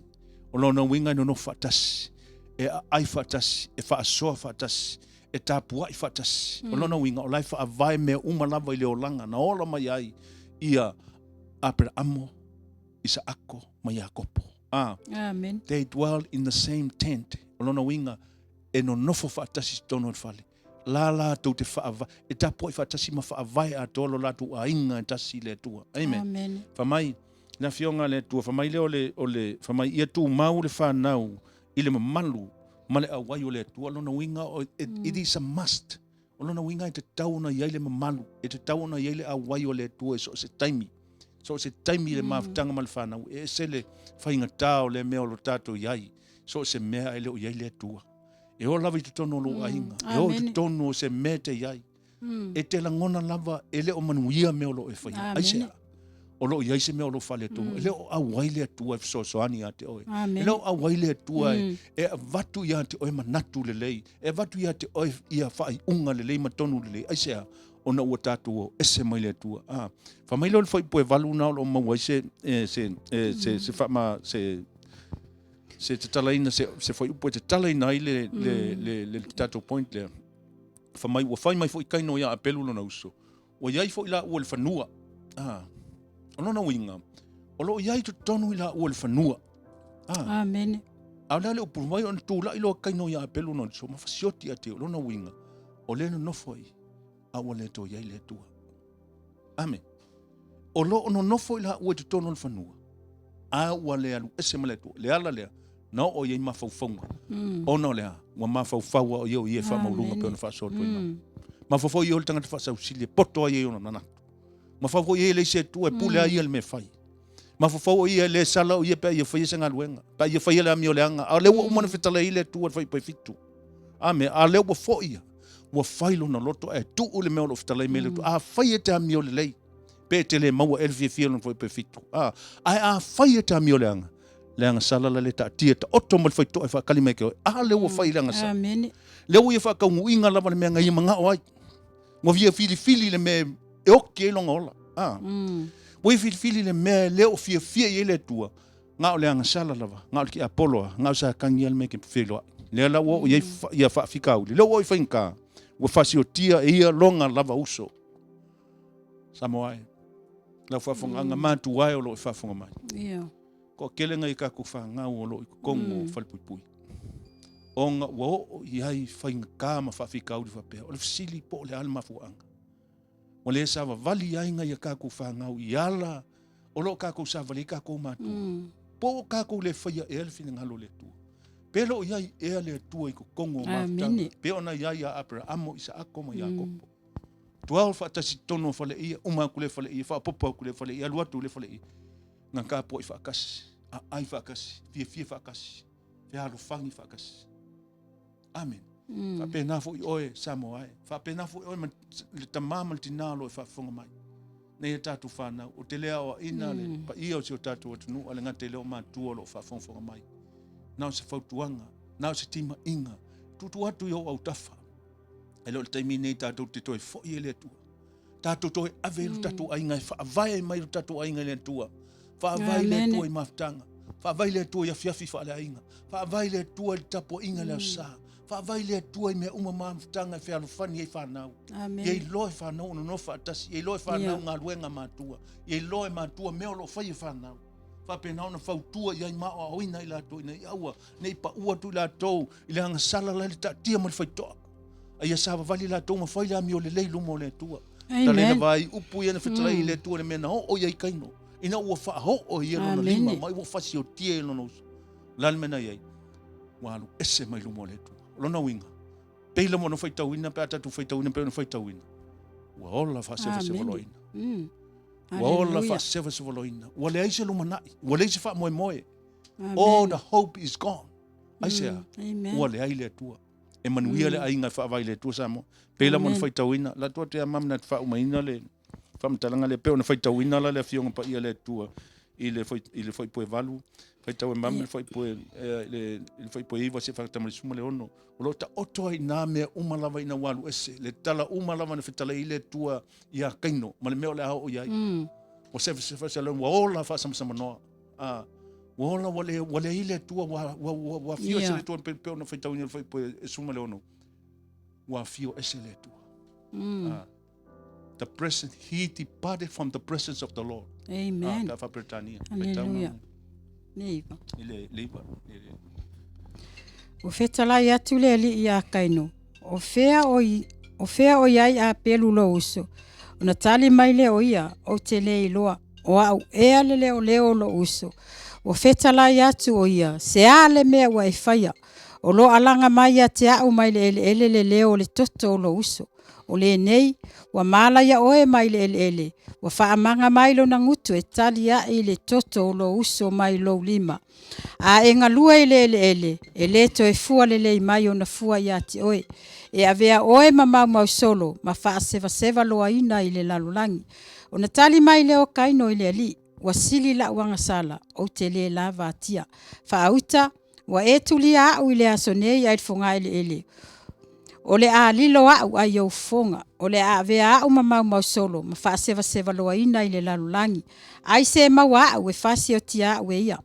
O lona winga no whaatasi. E ai whaatasi. E whaasoa whaatasi. E tāpua i whaatasi. O lona winga o lai whaavae mea umalava i leo langa. Na ola mai ai ia Upperroom isa ako ma ia kopo. Amen. They dwell in the same tent. O lona winga e no nofo whaatasi tono e whale. La tau te whaavae. E tāpua i whaatasi ma whaavae a tolo la tu a inga e tasi le tua. Amen. Amen. Whamai. Na fionga le tua, whamai leo le whamai ia tū mau le whanau i le mamalu, ma le awai o le tua, lona winga, it is a must. O lona winga e te tauna iai le mamalu, e te tauna iai le awai o le tua, e so se taimi. So se taimi le mawhtanga ma le whanau, e se le whainga tāo le mea o lo tātou iai, so se mea e le o iai le tua. E o lava i te tono lo ainga, e o te tono se mea te iai. E te langona lava e le o Manuia mea o lo e whainga. Aisea. O lo iai se mea o lo whale tonga. E leo awai le atua e fisosoani a te oe. E leo awai le atua e vatu ia te oe manatu le lei. E vatu ia te oe ia whai unga le lei matonu le lei. Aisea, ona ua tātou o ese mai le atua. Whamai leo le whai poe valu nao lo mawai se whama se te talaina se whai upo te talaina ai le tātou point le. Whamai ua whai mai fo i kaino ia apelu lona uso. O iai fo i la ua le whanua. O lona winga, o lo iai tu tonu i la ua le whanua. Amen. A lea le o purumai o na tūla i loa kaino ia apelu non so, ma whasioti a te o lona winga, o le no nofo i, a ua le to iai le tua. Amen. O lo ono nofo i la ua tu tonu le whanua, a ua le alu ese ma le tua, le ala lea, na o iai mawhauwhaunga. Ono lea, ua mawhauwhaua o iau i e whamaurunga pe ona whaasoto i ma. Mawhauwhau i o le tangata whaasausilia, poto ai e ona nanatu. Mawhauwhau i e le se tua e pule ai le me whai. Mawhauwhau i e le sala o i e pe i e whai se ngā luenga. Pa i e whai le ami o le anga. A leo umana whetala i le tua whai pai fitu. Ame, a leo wa whoi ia. Wa whai lo na loto e tu ule meo lo whetala i me le tua. A whai e te ami o le lei. Pe te le maua elfi e fia lo whai pai fitu. A whai e te ami o le anga. Le anga sala la le ta tia ta oto mo le whai toa e whakali mai keo. A leo wa whai le anga sala. Amen. Leo i e whakaungu inga lava le mea ngai mga oai. Mo via fili le me e oki e longa ola. Wai fili le mea leo fia i le tua. Ngā o le anga sala lava. Ngā o le ki Apolloa. Ngā o sa kangi al me ke whiloa. Lea la o ia whaafika uli. Leo o i whainka. Wa whasi o tia e ia longa lava uso. Samoa e. Lau whaafonganga mātu wai o lo i whaafonga mai. Ia. Ko kelenga i ka kuwha ngau o lo i kongo whalipui. O ngā o iai whainga kā ma whaafika uli whapea. O le fsili po le alma fuanga. O le sa vali ai ngai ka ku whangau i ala o lo ka ku sa vali ka ku matu. Po ka ku le whaia e alfi ngalo le tu. Pelo iai e le tu i ku kongo mafutanga. Pe ona iai a Upperroom isa ako ma ia kopo. 12 atasi tono fale ia uma ku le fale ia fa popo ku le fale ia luatu le fale ia. Nga ka po i whakasi. A ai whakasi. Fia whakasi. Fia halu whangi whakasi. Amen. Whapena fo i oe Samoa e. Whapena fo i oe le tamama le tinalo e whafonga mai. Nei e tātu whanau. O te lea o ina le pa ia o si o tātu atunu. Ale ngā te leo mātua lo whafonga mai. Nau se whautuanga. Nau se tima inga. Tutu atu i o au tafa. E lo le taimi nei tātou te toe fo i e le atua. Tātou toe avelu tātou ainga e whaavae mai ru tātou ainga le atua. Whaavae le atua i mafutanga. Whaavae le atua i a fiafi whaale ainga. Whaavae le atua i tapo inga le au saa. Faavae le atua I mea uma mamafutaga fe alofani ai whanau. Iei loe whanau no whaatasi. Iei loe whanau ngā luenga mātua. Iei loe mātua mea lo whai whanau. Whapenau na whautua iai mao a oina I lato ina I aua. Nei pa ua tu lato I le hanga sala lai le tatia mo le whaitoa. Aia sa vavali lato ma whai la mi o le leilu mo le atua. Ta le na vai upu ia na whetalai le atua le mena o iai kaino. Ina ua wha ho o ia no lima. Mai ua whasi o tia ilo no. Lal mena iai. Walu ese mai lumo le atua. Lona winga. Peila mo no whaitauina, pe atatu whaitauina, pe no whaitauina. Ua ola whasewa se valoina. Ua ola whasewa se valoina. Ua le aise lumanai. Ua le aise wha moe moe. All the hope is gone. Aisea. Ua le aile atua. E manuia le ainga whaavai le atua Samoa. Peila mo no whaitauina. La tua te amamna te whaumaina le. Whamtalanga le peo na whaitauina la le fionga pa ia le atua. I le whaipoe valu. Whaitau e mamu le whaipoe iwa se whakatamari suma le ono. Olo ta otoa I nā mea umalawa ina walu ese. Le tala umalawa na whetala I le tua I a kaino. Ma le mea o le ao o iai. O se whasa le wa ola whasamsama noa. Wa ola wale I le tua wa fio ese le tua peo na whaitau ina whaipoe suma le ono. Wa fio ese le tua. The presence, he departed from the presence of the Lord. Amen. Ta whapretania. Hallelujah. Neiva. Leiva. O whetalai atu le ali I a kaino. O whea o iai a pelu lo uso. O na tali mai le o ia, o te le iloa. O au ea le leo lo uso. O whetalai atu o ia, se a le mea ua e whaia. O lo alanga mai a te au mai le ele leo le toto o lo uso. O le nei, wa mala ya oe mai le ele. Wa whaamanga mai lo na ngutu e tali a I le toto o lo uso mai lo lima. A e ngalua I le ele. E le to e fua le mai o na fua ya ti oe. E avea oe mau solo, ma wha seva loa ina I le lalulangi. O na tali mai le o kaino I le ali. Wa sili la wanga sala, o te le lava atia. Wha auta, wa e tuli a au I le asone I fonga ele. O le a lilo au ai au fonga. O le a vea au mau solo. Ma wha seva loa ina I le lalulangi. Ai se maua au e whasi o tia au e ia.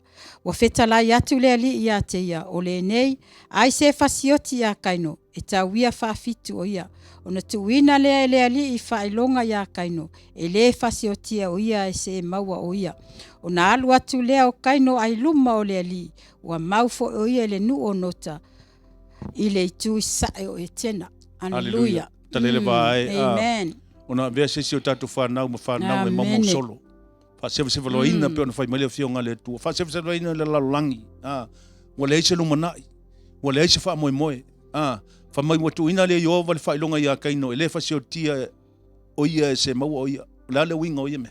Wa whetalai atu le ali ia te ia. O le nei, ai se whasi o tia kaino. E tau ia whaafitu o ia. O na tuina le ali I whailonga ia kaino. E le whasi o tia o ia e se maua o ia. O na alu atu lea o kaino ai luma o le ali. Wa maufo o ia le nu o nota. I le itu I sae o e tena. Hallelujah. Talele vai. Amen. Ona vea sesi o tatu whanau ma whanau e mamau solo. Whasewa loina pe ona whaimale o fionga le tua. Whasewa loina le lalulangi. Wa le eise lumanai. Wa le eise wha moe moe. Whamai watu ina le iova le whailonga ia kaino. E le whasi o tia o ia e se maua o ia. O le ale winga o ia me.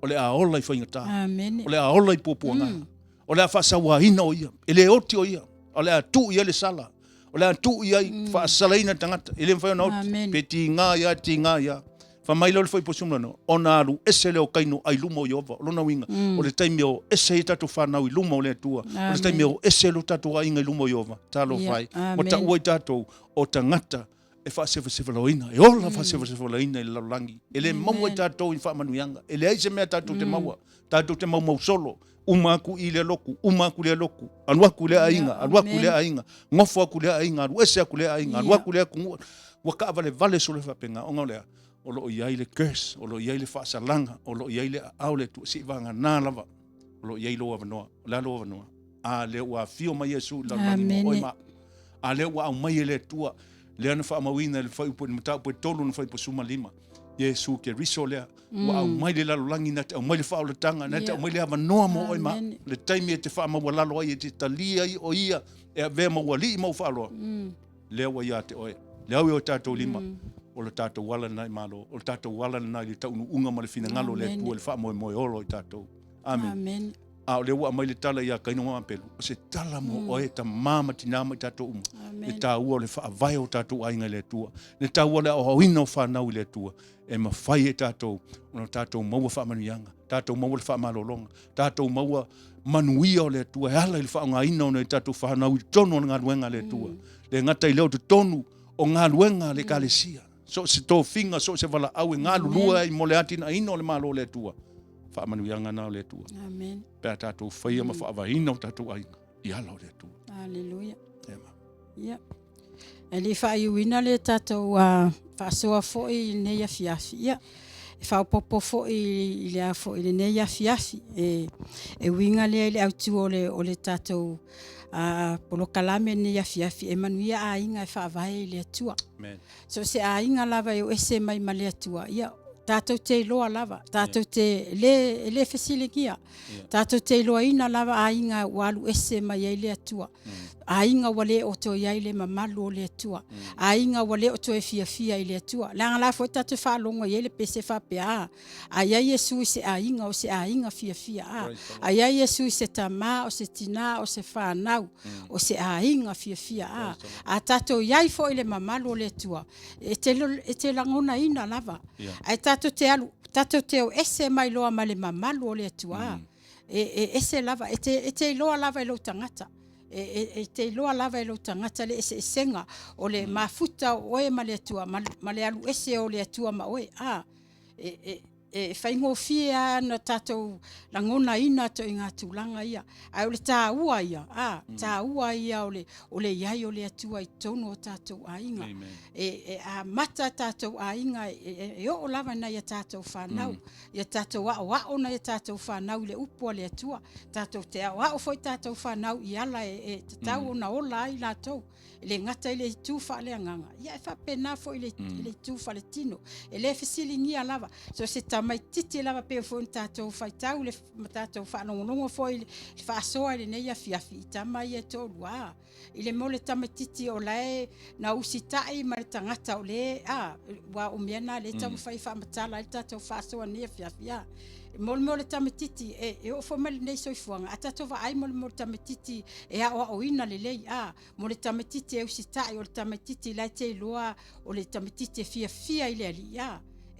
O le a ola I whaingata. Amen. O le a ola I pupuanga. O le a whasawa ina o ia. E le oti o ia. O le a tu ia le sala. O le a tu ia whaasalaina tangata. E le mwhai ona oti. Pe ti ngā ia. Whamai leo le whai posumla no. O nā alu ese leo kaino ai luma o iova. O lona winga. O le taimi o ese I tatu whanau I luma o le atua. O le taimi o ese lo tatu a inga I luma o iova. Talo whai. O ta ua I tatu o tangata. E whasewa loina. E ola whasewa loina I laulangi. E le maua I tatu I whamanuianga. E le aise mea tatu te maua. Tatu te mau solo. Umaku I le loku. Umaku le loku. Anuaku le ainga. Anuaku le ainga. Ngofo aku le ainga. Anuese aku le ainga. Anuaku le aku. Waka vale sole whapenga. Onga lea. O lo iai le curse, o lo iai le whaasalanga, o lo iai le aule tu si vanga nā lava, o lo iai loa vanoa, la loa vanoa. A le ua fio mai Yesu, la langi mo oima. A le ua au mai le tua, le ana wha mawina, le whai upo, ni matau po tolu na whai po suma lima. Yesu ke riso lea, ua au mai le lalo langi nate, au mai le wha tanga, nate au mai le avanoa mo oima. Le taimi e te wha maua lalo ai, e te talia I o ia, e a vea maua li I mau wha aloa. Le ua ia te oe, le au o tātou lima. O le tātou wala nai malo, o le tātou wala nai le taunu unga ma le fina ngalo le tua le wha moe olo I tātou. Amen. A o le ua mai le tala ia kaino ngā pelu. O se tala mo oe ta māma tinama I tātou uma. Le tā ua le wha vai o tātou ainga le tua. Le tā ua le o hawina o whanau le tua. E ma whai e tātou. O tātou maua wha manuianga. Tātou maua le wha malolonga. Tātou maua manuia o le tua. E ala le wha ngā ina o le tātou whanau I tono o ngā ruenga le tua. Le ngata I leo te tonu o ngā ruenga le kalesia. So se tō finga, so se wala au e ngā lulua I mole atina ino le malo le tua. Wha manuianga nā le tua. Amen. Pea tātou whaia ma wha awahina o tātou ainga. I ala o le tua. Hallelujah. Ema. Yeah. Eli whaiuina le tātou whaasoa fo'i nei afiafi. Ia, whaupopo fo'i i lea fo'i le nei afiafi. E winga le autu o le tātou polokalame nei afiafi. E manuia Aiga e Faavae le atua. So se Aiga lava e o ese mai ma le atua. Ia, tātou te loa lava. Tātou te le fesiligia. Tātou te loa ina lava Aiga walu ese mai e le atua. Aiga wale o to ia ile mamalu o le atua. Aiga wale o to e fia ile atua. Langa la foi tatu whalongo i ele pese whapea. Aia Yesu se Aiga o se Aiga fia. Aia Yesu se tama o se tina o se whanau o se Aiga fia. A tato iai fo ile mamalu o le atua. E te langona ina lava. Ai tato te alu, tato te o ese mai loa ma le mamalu o le atua. Ese lava, e te loa lava i lo tangata. E te loa lava e lo tangata le ese senga o le mafuta o e ma le atua, ma le alu ese o le atua ma oe. Whaingo fia na tātou langona ina to i ngā tūlanga ia. Ai o le tāua ia, tāua ia o le iai o le atua i tono o tātou Aiga. A mata tātou Aiga e o lava na ia tātou whanau. Ia tātou wao na ia tātou whanau le upo le atua. Tātou te wao foi tātou whanau i ala e tātou na ola i lātou. Le ngata ile tufa le nganga. Ia e whapena fo ile tufa le tino. Ele fesilingia lava. So se tamai titi lava pe fo tātou whaitau le tātou whanongonongo fo ile whaasoa le nei afiafi. Tamai e tōrua. Ile mo le tamai titi o lae na usitai ma le tangata o le wa umiana le tamu whai whamatala le tātou whaasoa nei afiafi. Mo le tamatiti e o formal nei soifuanga atatova ai mo le tamatiti e o ina le lei mo le tamatiti e usitai o le tamatiti la te loa o le tamatiti fia ile ali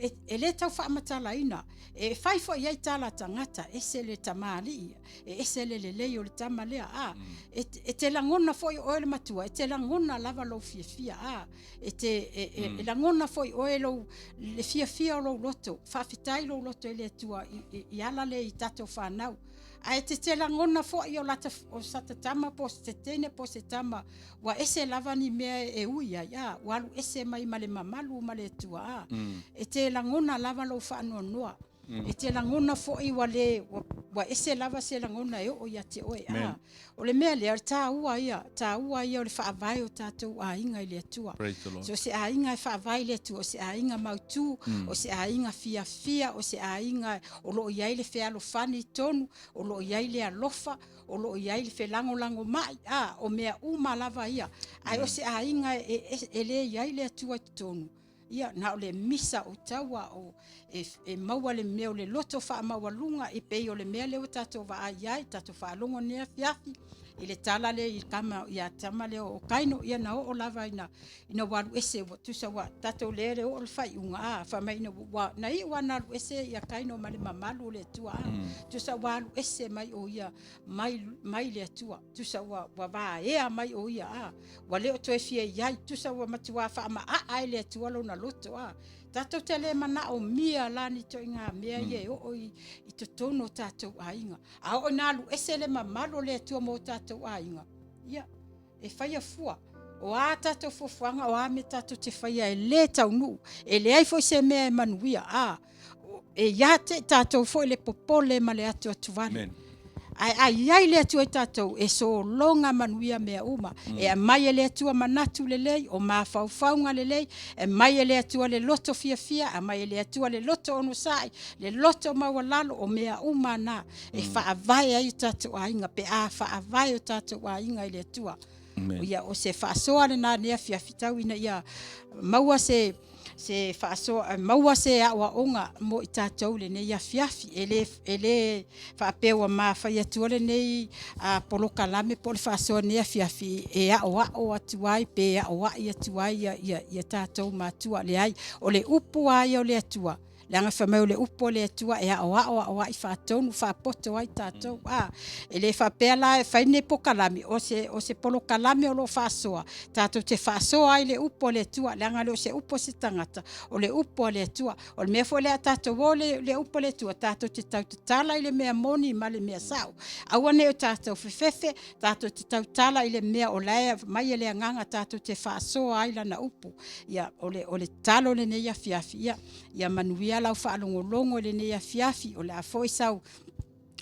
e le tau whaamatala ina e fai fo iai tala tangata e se le tamali e se le lei o le tamalea e te langona foi o le matua e te langona lava lo fia e te langona foi o le fia o lo loto whaafitai lo loto e le atua i ala le i tato whanau ai te langona foi o lata o sata tama po se tene po se tama wa ese lava ni mea e uia walu ese mai male mamalu male atua e te langona lava lo whanua noa e te langona foi wa ese lava se langona e o ia te oe o le mea le tāua ia o le Faavae o tātou Aiga i le atua so se Aiga e Faavae le atua o se Aiga mautu o se Aiga fia o se Aiga o lo iai le fealofani tonu o lo iai le alofa o lo iai le felangolango mai o mea uma lava ia ai o se Aiga e le iai le atua i tonu ia na o le misa o taua o e maua le mea o le loto wha maua lunga e pei o le mea leo tato wa ai tato wha longo nea fiafi i le tala le i kama i a tama leo o kaino ia na o lava ina walu ese wa tusa wa tato le o le whai unga wha ina wa na i wana lu ese i a kaino ma le mamalu le tua tusa walu ese mai o ia mai le tua tusa wa ea mai o ia wa leo to e fia iai tusa wa matua wha ama ai le tua lo na loto tato tele mana o mia lani to inga mea ye o i to tono tato Aiga o nalu ese le mamalo le tua mo tato Aiga ia e faia fua o tato fofuanga o me tato te faia e le taunu e le ai foi se mea e Manuia e ia te tato foi le popole ma le atu atuvani ai le atua tatou e so longa Manuia mea uma e mai le atua manatu lelei o mafaufaunga lelei e mai le atua le loto fia a mai le atua le loto ono sai le loto mawalalo o mea uma na e Faavae ai tatou Aiga pe Faavae o tatou Aiga i le atua ia o se faasoa le na nea fiafitau ina ia maua se faasoa maua se awa onga mo i tātou le nei afiafi ele whaapea ma whai atua le nei polokalame po le faasoa nei afiafi e o atuai pe o i atuai ia tātou mātua le ai o le upu ai o le atua Langa whamau le upo le atua e o i whaatonu, whaapoto ai tātou. E le whapea la e whaine po kalami, o se polo kalami o lo whaasoa. Tātou te whaasoa ai le upo le atua, langa le o se upo se tangata, o le upo le atua. O le mea fo le a tātou o le upo le atua, tātou te tau te tala i le mea moni ma le mea sao. Aua ne o tātou whewhewe, tātou te tau tala i le mea o lae, mai e le anganga tātou te whaasoa ai lana upo. Ia, o le talo le nei a fiafi, ia manuia lau whaalongolongo le nei a fiafi, o le a foi sau,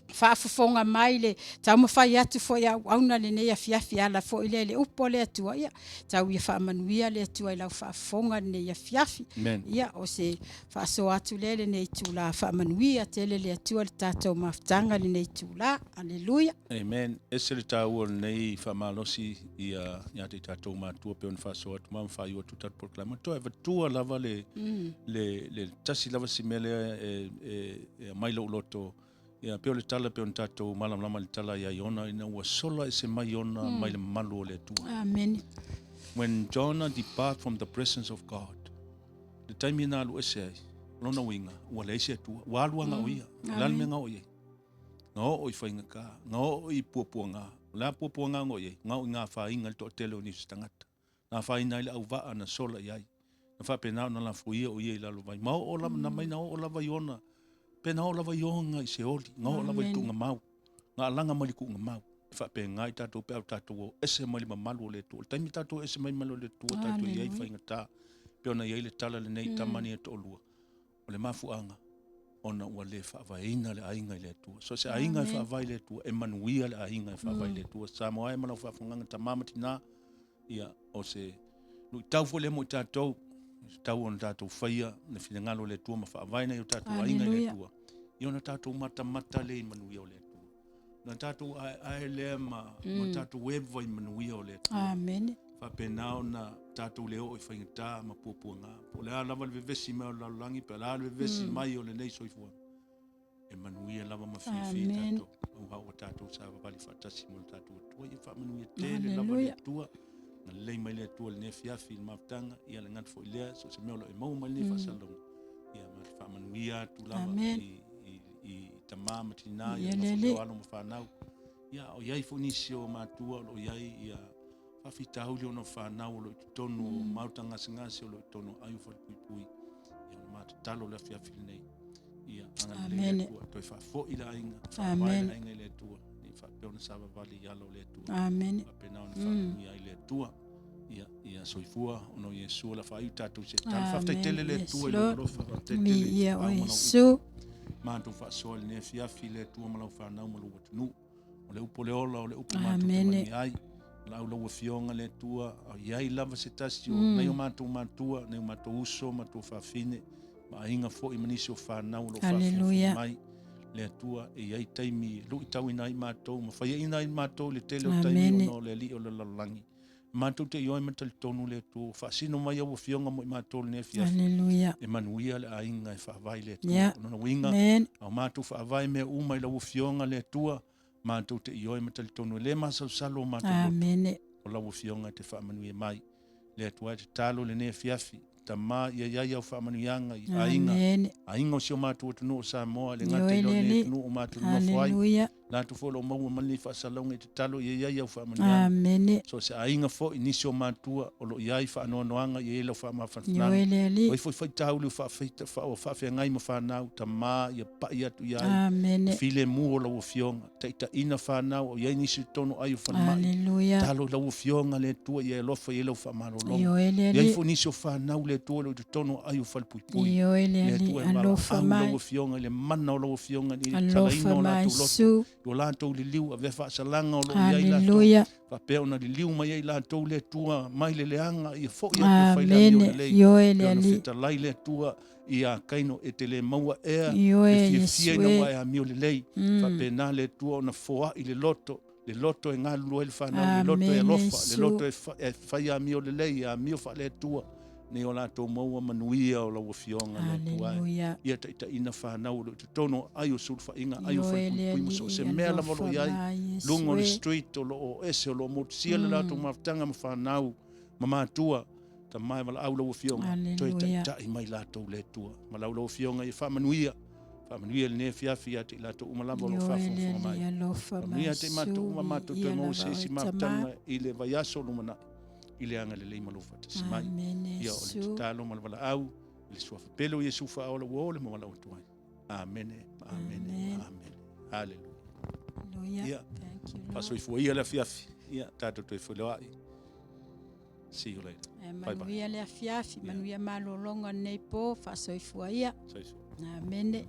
whaafofonga mai le tau mawhai atu foi auna le nei a fiafi ala foi le upo le atua, ia, tau ia whaamanuia le atua i lau whaafofonga le nei a fiafi, ia, o se whaasoa atu le nei tūla whaamanuia tele le atua le tātou maftanga le nei tūla, aleluia. Amen. Ese le tau o nei whaamalosi ia te tātou mātua pe on whaasoa atu maa mwhai o tutat proklama. Toa e vatua lava le tasi lava si mele e maila uloto. Ia peo le tala peo tātou malamlama le tala ia iona ina ua sola e se mai iona mai le malu o le atua. Amen. When Jonah depart from the presence of God, the time ina alu ese ai, lona winga, ua le ese atua, ua alua nga oia, lalme nga oia. Nga o i whainga ka, nga o i puapua nga, la puapua nga oia, nga o ngā whainga le to tele o nisu tangata. Nga whaina ile au waa na sola iai. Nga whapenao na la fuia o ia i lalo vai. Mao o lama na mai na o lava iona, pena o lava ionga i se oli, nga o lava i tu nga mau, nga alanga maliku nga mau. Whape ngai tātou pe au tātou o ese mai le mamalu o le tua. Taimi tātou ese mai malo le tua, tātou iei whainga tā. Pe ona iei le tala le nei tamani e to olua. O le mafuanga, ona ua le whaavaina le ainga i le tua. So se ainga i whaavai le tua, e manuia le ainga i whaavai le tua. Samoa e malau whaafunganga ta mamati nā, ia o se, lui tau fo le mo i tātou, tau on tātou whaia, na whingalo le tua, ma whaavaina i o tātou ainga i le tua. I ona tātou mata le i manuia o le tua. Na tātou ai lea ma tātou wewa i manuia o le tua. Amen. Whapenao na tātou leo i whaingata ma puapua ngā. Po lea lava le vevesi mai o lalangi, pe lea le vevesi mai o le nei soifua. E manuia lava ma whiwhi tātou. Au hao tātou sa wawali whatasi mo le tātou tua. I whamanuia tele lava le tua. Nga lei mai le tua le ne fiafi i maftanga. Ia le ngatu fo i lea, so se meolo e mau mai le whasalonga. Ia ma whamanuia tu lava i tamā matina ia mawhio alo mawhanau. Ia o iai fonisi o mātua o iai ia whawhitauli o no whanau o lo i tonu o mautanga ngasi o lo i tonu ayu whalpui. Ia o mātatalo le whiawhili nei. Ia anga le tua. Toi whafo i la inga. Whawai la inga i le tua. Ni whapeo na sawa vali i alo le tua. Amen. Whapenao na whanui ai le tua. Ia soifua ono Yesu la whaiu tātou se tala. Whaftai tele le tua i lo rofa. Mi ia o Yesu. Mātou whaasoa le ne fiafi le tua malau whanau malau watunu. O le upo le ola, o le upo mātou tuani ai. Lau lau fionga le tua, au iai lava se tasi o nei o mātou mātua, nei o mātou uso, mātou whawhine. Ma inga fo i manisi o whanau lo whawhine mai. Le tua e iai taimi, lu i tau ina i mātou, ma whaia ina i mātou le tele o taimi o no le li o le lalangi. Mātou te ioi matali tonu le tua, whaasino mai au fionga mo i mātou le ne fiafi. Aleluia. E manuia le ainga e whaavai le tua. Nona winga, au mātou whaavai mea umai lau fionga le tua, mātou te ioi matali tonu. Le masau salo mātou Amen. o lau fionga te whaamanuia mai. Le tua te talo le ne fiafi. Ta mā ia iai au whaamanuianga i ainga. Ainga o sio mātou atunu o Samoa, le ngate lo ne atunu o mātou no whai. Nātu fōlo maua mani whaasalaunga i te talo ia iai au whaamanuianga. Amen. So se ainga fo inisio mātua o lo iai whaanoanoanga i ela whaamawhanana. Yoeleli. Oi foi taulu whawhia ngai ma whanau, ta mā ia pai atu iai. Amen. File mu o lau fionga. Ta ina whanau o iai nisi tono ai o whanamai. Aleluia. Talo lau fionga le tua ia lofa i ela whamarolonga. Yoeleli. Iai fo nisio whanau le tua lau tono ai o whalpuipui. Yoeleli. Alofa mai. Lau fionga le mana o lau fionga ni alofa mai su. O lātou li liu a vefa salanga o lo iai Aleluia. Whapea ona li liu mai ei lātou le tua mai le leanga i fo i atu whailani o le lei. Pea ona whita lai le tua i a kaino e te le maua ea. Ioe e fia ina wa e a mio le lei. Whapea nā le tua ona foa i le loto. Le loto e ngā lua le whanau. Le loto e lofa. Le loto e whai a mio le lei. A mio wha le tua. Nei o lātou maua manuia o lau fionga le tua. Ia ta ina whanau lo te tono ai o sulfa inga ai o whaipui muso. Se mea la valo iai. Lungo le street o lo ese o lo motusia le lātou maftanga ma whanau. Ma mātua. ta mai ma au lo fionga toi ta mai la to le tua ma lo fionga i fa manuia le ne fia te la to umala lo fa fo mai manuia te mato mato to mo se si matanga i le vaiaso lo mana i le anga le malo fa te mai ia o le talo ma la au le sua fa pelo Yesu fa o le mo la o tuai amen hallelujah ia paso i fo ia la fiafi ia tato to fo lo ai see you later. Manuia le afiafi, manuia malolonga nei po, fa soifua ia. Amen.